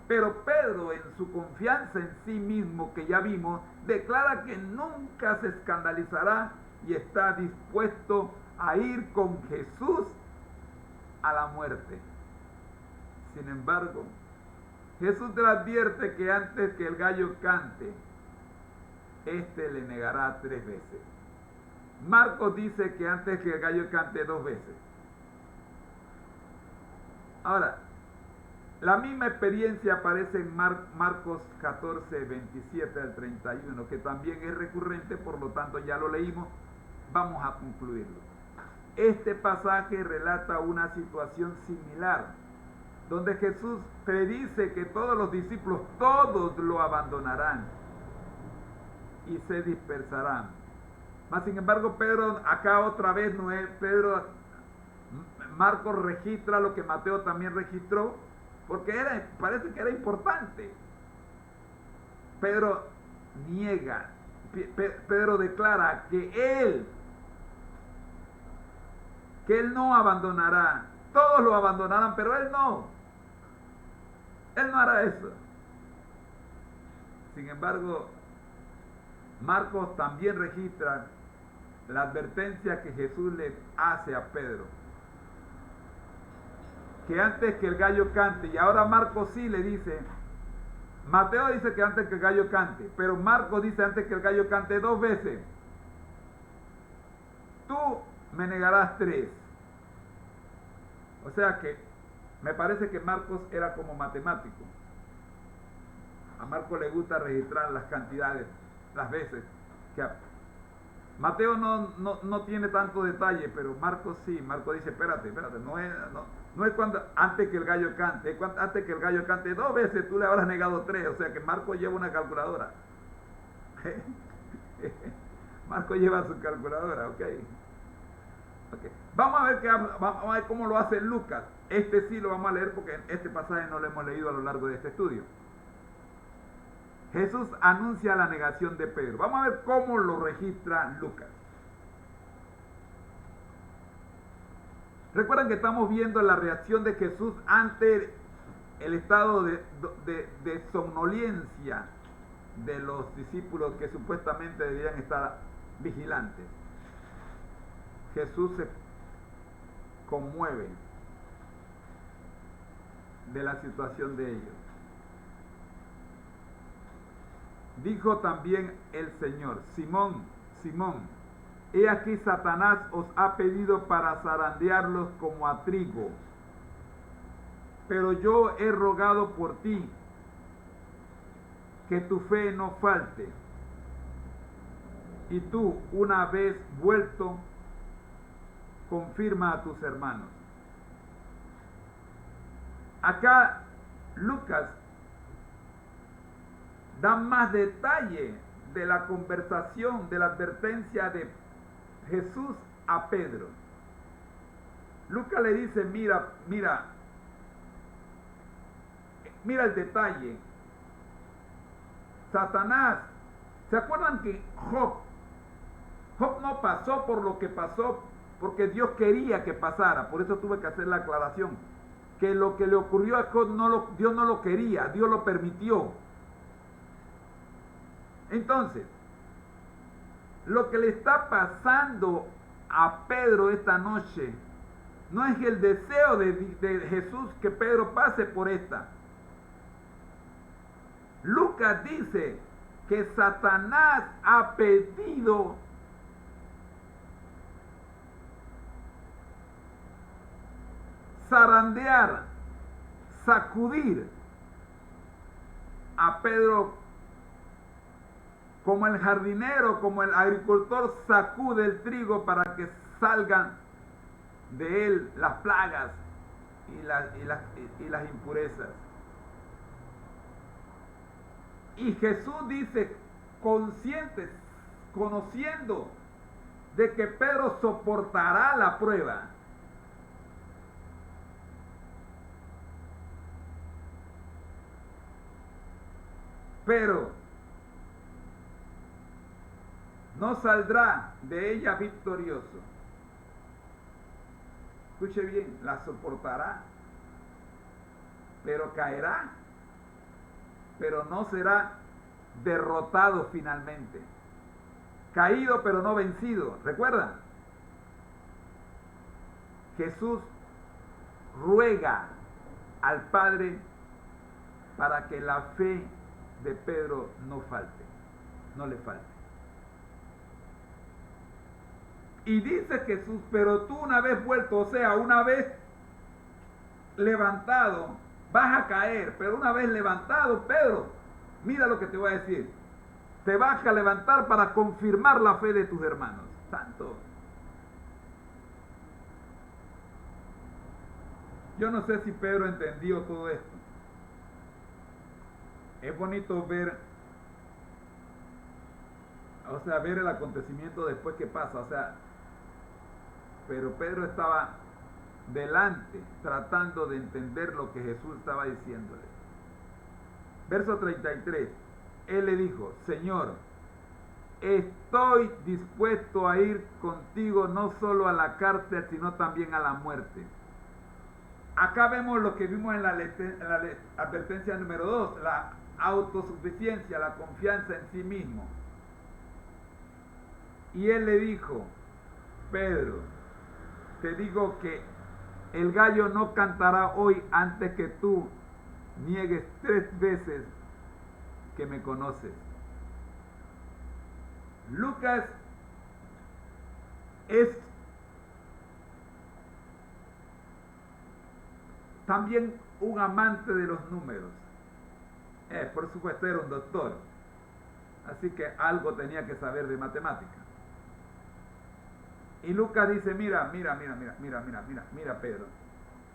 Speaker 3: Pero Pedro, en su confianza en sí mismo, que ya vimos, declara que nunca se escandalizará y está dispuesto a ir con Jesús a la muerte. Sin embargo, Jesús le advierte que antes que el gallo cante, le negará 3 veces. Marcos dice que antes que el gallo cante 2 veces. Ahora, la misma experiencia aparece en Marcos 14, 27 al 31, que también es recurrente, por lo tanto ya lo leímos, vamos a concluirlo. Este pasaje relata una situación similar, donde Jesús predice que todos los discípulos, todos lo abandonarán y se dispersarán. Mas sin embargo, Pedro, acá otra vez no es Pedro, Marcos registra lo que Mateo también registró, porque parece que era importante. Pedro niega, Pedro declara que él no abandonará. Todos lo abandonarán, pero él no. Él no hará eso. Sin embargo, Marcos también registra la advertencia que Jesús le hace a Pedro, que antes que el gallo cante, y ahora Marcos sí le dice, Mateo dice que antes que el gallo cante, pero Marcos dice antes que el gallo cante 2 veces, tú me negarás 3. O sea que me parece que Marcos era como matemático. A Marcos le gusta registrar las cantidades, las veces. Mateo no tiene tanto detalle, pero Marcos sí. Marcos dice, espérate, no es cuando antes que el gallo cante, es antes que el gallo cante 2 veces, tú le habrás negado 3. O sea que Marcos lleva una calculadora. Marcos lleva su calculadora, ok. Vamos a ver cómo lo hace Lucas. Este sí lo vamos a leer porque este pasaje no lo hemos leído a lo largo de este estudio. Jesús anuncia la negación de Pedro. Vamos a ver cómo lo registra Lucas. Recuerdan que estamos viendo la reacción de Jesús ante el estado de somnolencia de los discípulos que supuestamente deberían estar vigilantes. Jesús se conmueve de la situación de ellos. Dijo también el Señor, Simón, Simón, he aquí Satanás os ha pedido para zarandearlos como a trigo, pero yo he rogado por ti, que tu fe no falte, y tú, una vez vuelto, confirma a tus hermanos. Acá Lucas da más detalle de la conversación, de la advertencia de Jesús a Pedro. Lucas le dice, mira el detalle. Satanás, ¿se acuerdan que Job no pasó por lo que pasó porque Dios quería que pasara. Por eso tuve que hacer la aclaración, que lo que le ocurrió a Job Dios no lo quería, Dios lo permitió. Entonces, lo que le está pasando a Pedro esta noche no es el deseo de Jesús que Pedro pase por esta. Lucas dice que Satanás ha pedido zarandear, sacudir a Pedro como el jardinero, como el agricultor sacude el trigo para que salgan de él las plagas y las impurezas. Y Jesús dice, consciente, conociendo de que Pedro soportará la prueba, pero no saldrá de ella victorioso. Escuche bien, la soportará, pero caerá, pero no será derrotado finalmente. Caído pero no vencido. ¿Recuerdan? Jesús ruega al Padre para que la fe de Pedro no falte, no le falte. Y dice Jesús, pero tú una vez vuelto, o sea, una vez levantado, vas a caer, pero una vez levantado, Pedro, mira lo que te voy a decir, te vas a levantar para confirmar la fe de tus hermanos. Santo. Yo no sé si Pedro entendió todo esto. Es bonito ver, o sea, ver el acontecimiento después que pasa, o sea, pero Pedro estaba delante tratando de entender lo que Jesús estaba diciéndole. Verso 33, él le dijo, Señor, estoy dispuesto a ir contigo no solo a la cárcel, sino también a la muerte. Acá vemos lo que vimos en la advertencia número 2, la autosuficiencia, la confianza en sí mismo. Y él le dijo, Pedro, te digo que el gallo no cantará hoy antes que tú niegues 3 veces que me conoces. Lucas es también un amante de los números. Por supuesto era un doctor, así que algo tenía que saber de matemáticas. Y Lucas dice, mira Pedro.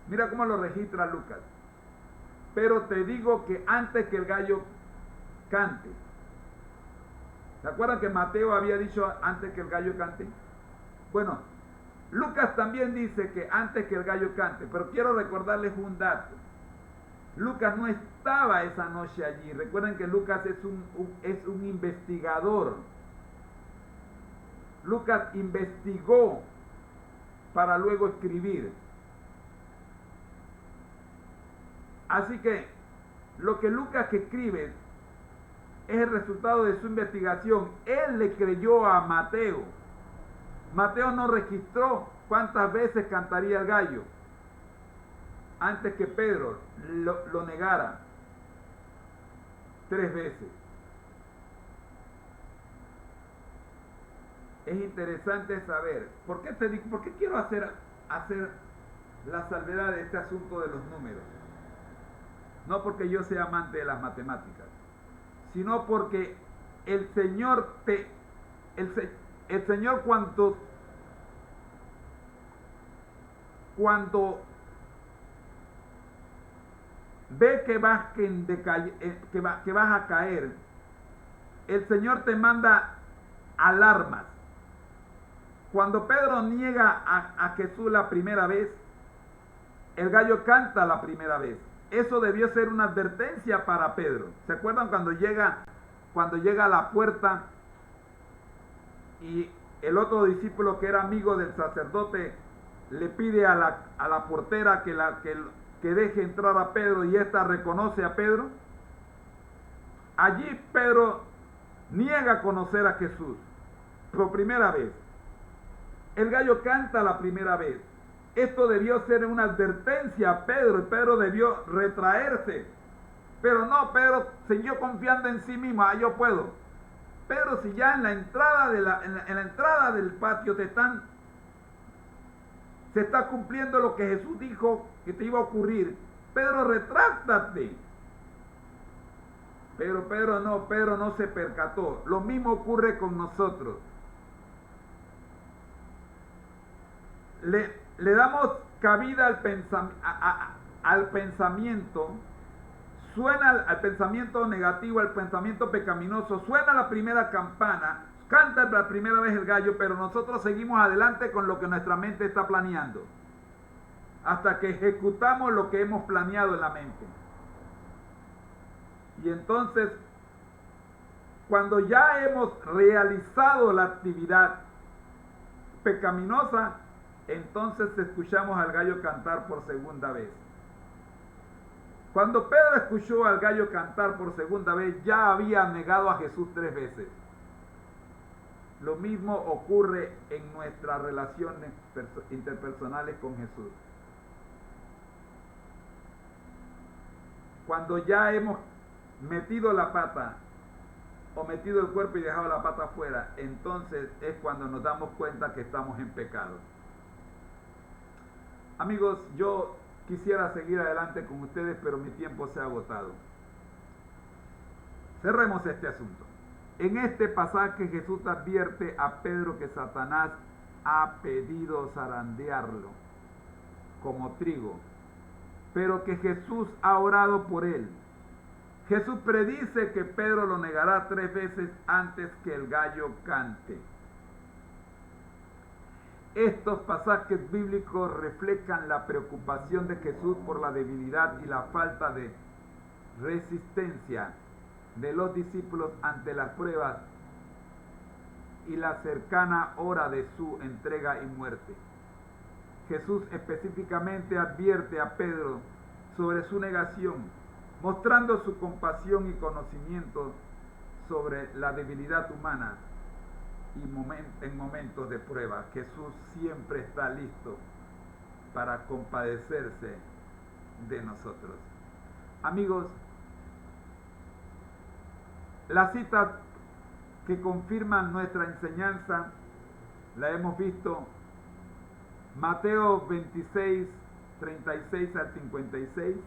Speaker 3: Mira cómo lo registra Lucas. Pero te digo que antes que el gallo cante. ¿Se acuerdan que Mateo había dicho antes que el gallo cante? Bueno, Lucas también dice que antes que el gallo cante, pero quiero recordarles un dato. Lucas no estaba esa noche allí. Recuerden que Lucas es un investigador. Lucas investigó para luego escribir. Así que lo que Lucas escribe es el resultado de su investigación. Él le creyó a Mateo. Mateo no registró cuántas veces cantaría el gallo antes que Pedro lo negara 3 veces. Es interesante saber, ¿por qué quiero hacer la salvedad de este asunto de los números? No porque yo sea amante de las matemáticas, sino porque el Señor cuando ve que vas a caer, el Señor te manda alarmas. Cuando Pedro niega a Jesús la primera vez, el gallo canta la primera vez. Eso debió ser una advertencia para Pedro. ¿Se acuerdan cuando llega a la puerta y el otro discípulo, que era amigo del sacerdote, le pide a la portera que deje entrar a Pedro, y ésta reconoce a Pedro. Allí Pedro niega conocer a Jesús por primera vez. El gallo canta la primera vez. Esto debió ser una advertencia a Pedro, y Pedro debió retraerse. Pero no, Pedro siguió confiando en sí mismo. Yo puedo. Pero si ya en la entrada del patio se está cumpliendo lo que Jesús dijo que te iba a ocurrir, Pedro, retráctate. Pero Pedro no se percató. Lo mismo ocurre con nosotros. Le damos cabida al pensamiento, suena al pensamiento negativo, al pensamiento pecaminoso, suena la primera campana, canta la primera vez el gallo, pero nosotros seguimos adelante con lo que nuestra mente está planeando, hasta que ejecutamos lo que hemos planeado en la mente. Y entonces, cuando ya hemos realizado la actividad pecaminosa, entonces escuchamos al gallo cantar por segunda vez. Cuando Pedro escuchó al gallo cantar por segunda vez, ya había negado a Jesús 3 veces. Lo mismo ocurre en nuestras relaciones interpersonales con Jesús. Cuando ya hemos metido la pata o metido el cuerpo y dejado la pata afuera, entonces es cuando nos damos cuenta que estamos en pecado. Amigos, yo quisiera seguir adelante con ustedes, pero mi tiempo se ha agotado. Cerremos este asunto. En este pasaje Jesús advierte a Pedro que Satanás ha pedido zarandearlo como trigo, pero que Jesús ha orado por él. Jesús predice que Pedro lo negará 3 veces antes que el gallo cante. Estos pasajes bíblicos reflejan la preocupación de Jesús por la debilidad y la falta de resistencia de los discípulos ante las pruebas y la cercana hora de su entrega y muerte. Jesús específicamente advierte a Pedro sobre su negación, mostrando su compasión y conocimiento sobre la debilidad humana. Y en momentos de prueba, Jesús siempre está listo para compadecerse de nosotros. Amigos, las citas que confirman nuestra enseñanza la hemos visto: Mateo 26, 36 al 56.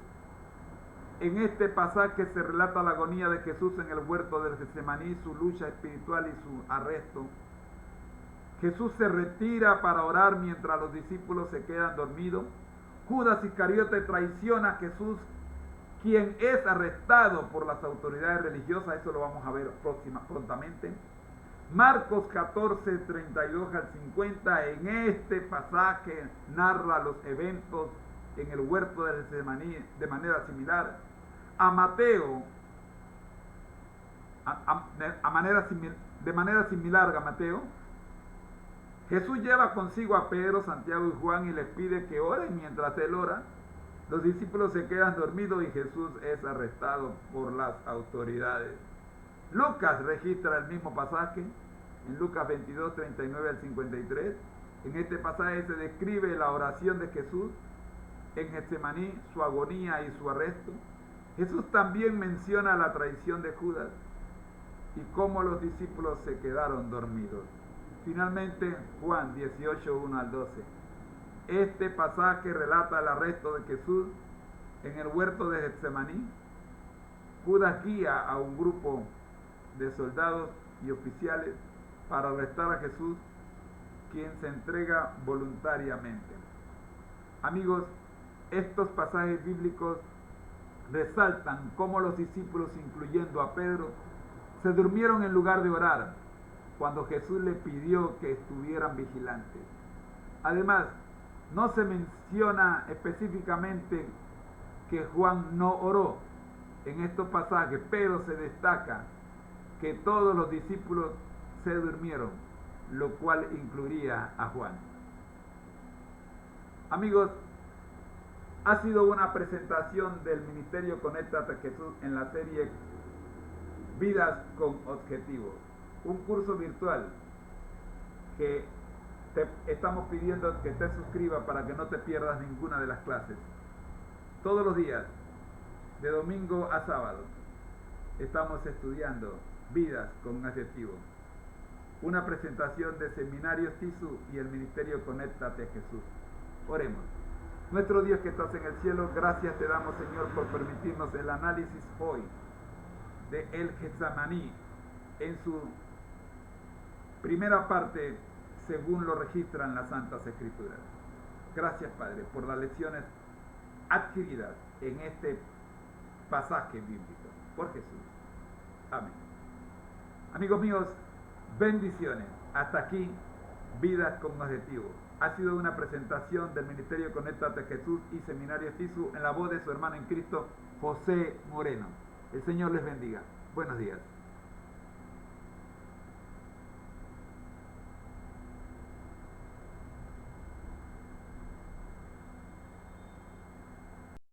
Speaker 3: En este pasaje se relata la agonía de Jesús en el huerto del Getsemaní, su lucha espiritual y su arresto. Jesús se retira para orar mientras los discípulos se quedan dormidos. Judas Iscariote traiciona a Jesús, quien es arrestado por las autoridades religiosas. Eso lo vamos a ver prontamente. Marcos 14, 32 al 50. En este pasaje narra los eventos en el huerto del Getsemaní de manera similar. A Mateo, de manera similar a Mateo, Jesús lleva consigo a Pedro, Santiago y Juan y les pide que oren. Mientras él ora, los discípulos se quedan dormidos y Jesús es arrestado por las autoridades. Lucas registra el mismo pasaje en Lucas 22, 39 al 53. En este pasaje se describe la oración de Jesús en Getsemaní, su agonía y su arresto. Jesús también menciona la traición de Judas y cómo los discípulos se quedaron dormidos. Finalmente, Juan 18, 1 al 12. Este pasaje relata el arresto de Jesús en el huerto de Getsemaní. Judas guía a un grupo de soldados y oficiales para arrestar a Jesús, quien se entrega voluntariamente. Amigos, estos pasajes bíblicos resaltan cómo los discípulos, incluyendo a Pedro, se durmieron en lugar de orar cuando Jesús le pidió que estuvieran vigilantes. Además, no se menciona específicamente que Juan no oró en estos pasajes, pero se destaca que todos los discípulos se durmieron lo cual incluiría a Juan. Amigos, ha sido una presentación del Ministerio Conéctate a Jesús en la serie Vidas con Objetivo, un curso virtual que te estamos pidiendo que te suscribas para que no te pierdas ninguna de las clases. Todos los días, de domingo a sábado, estamos estudiando Vidas con Objetivo, una presentación de Seminarios TISU y el Ministerio Conéctate a Jesús. Oremos. Nuestro Dios que estás en el cielo, gracias te damos, Señor, por permitirnos el análisis hoy de El Getsemaní en su primera parte, según lo registran las Santas Escrituras. Gracias, Padre, por las lecciones adquiridas en este pasaje bíblico. Por Jesús. Amén. Amigos míos, bendiciones. Hasta aquí, Vidas con Objetivo. Ha sido una presentación del Ministerio Conéctate a Jesús y Seminario TISU en la voz de su hermano en Cristo, José Moreno. El Señor les bendiga. Buenos días.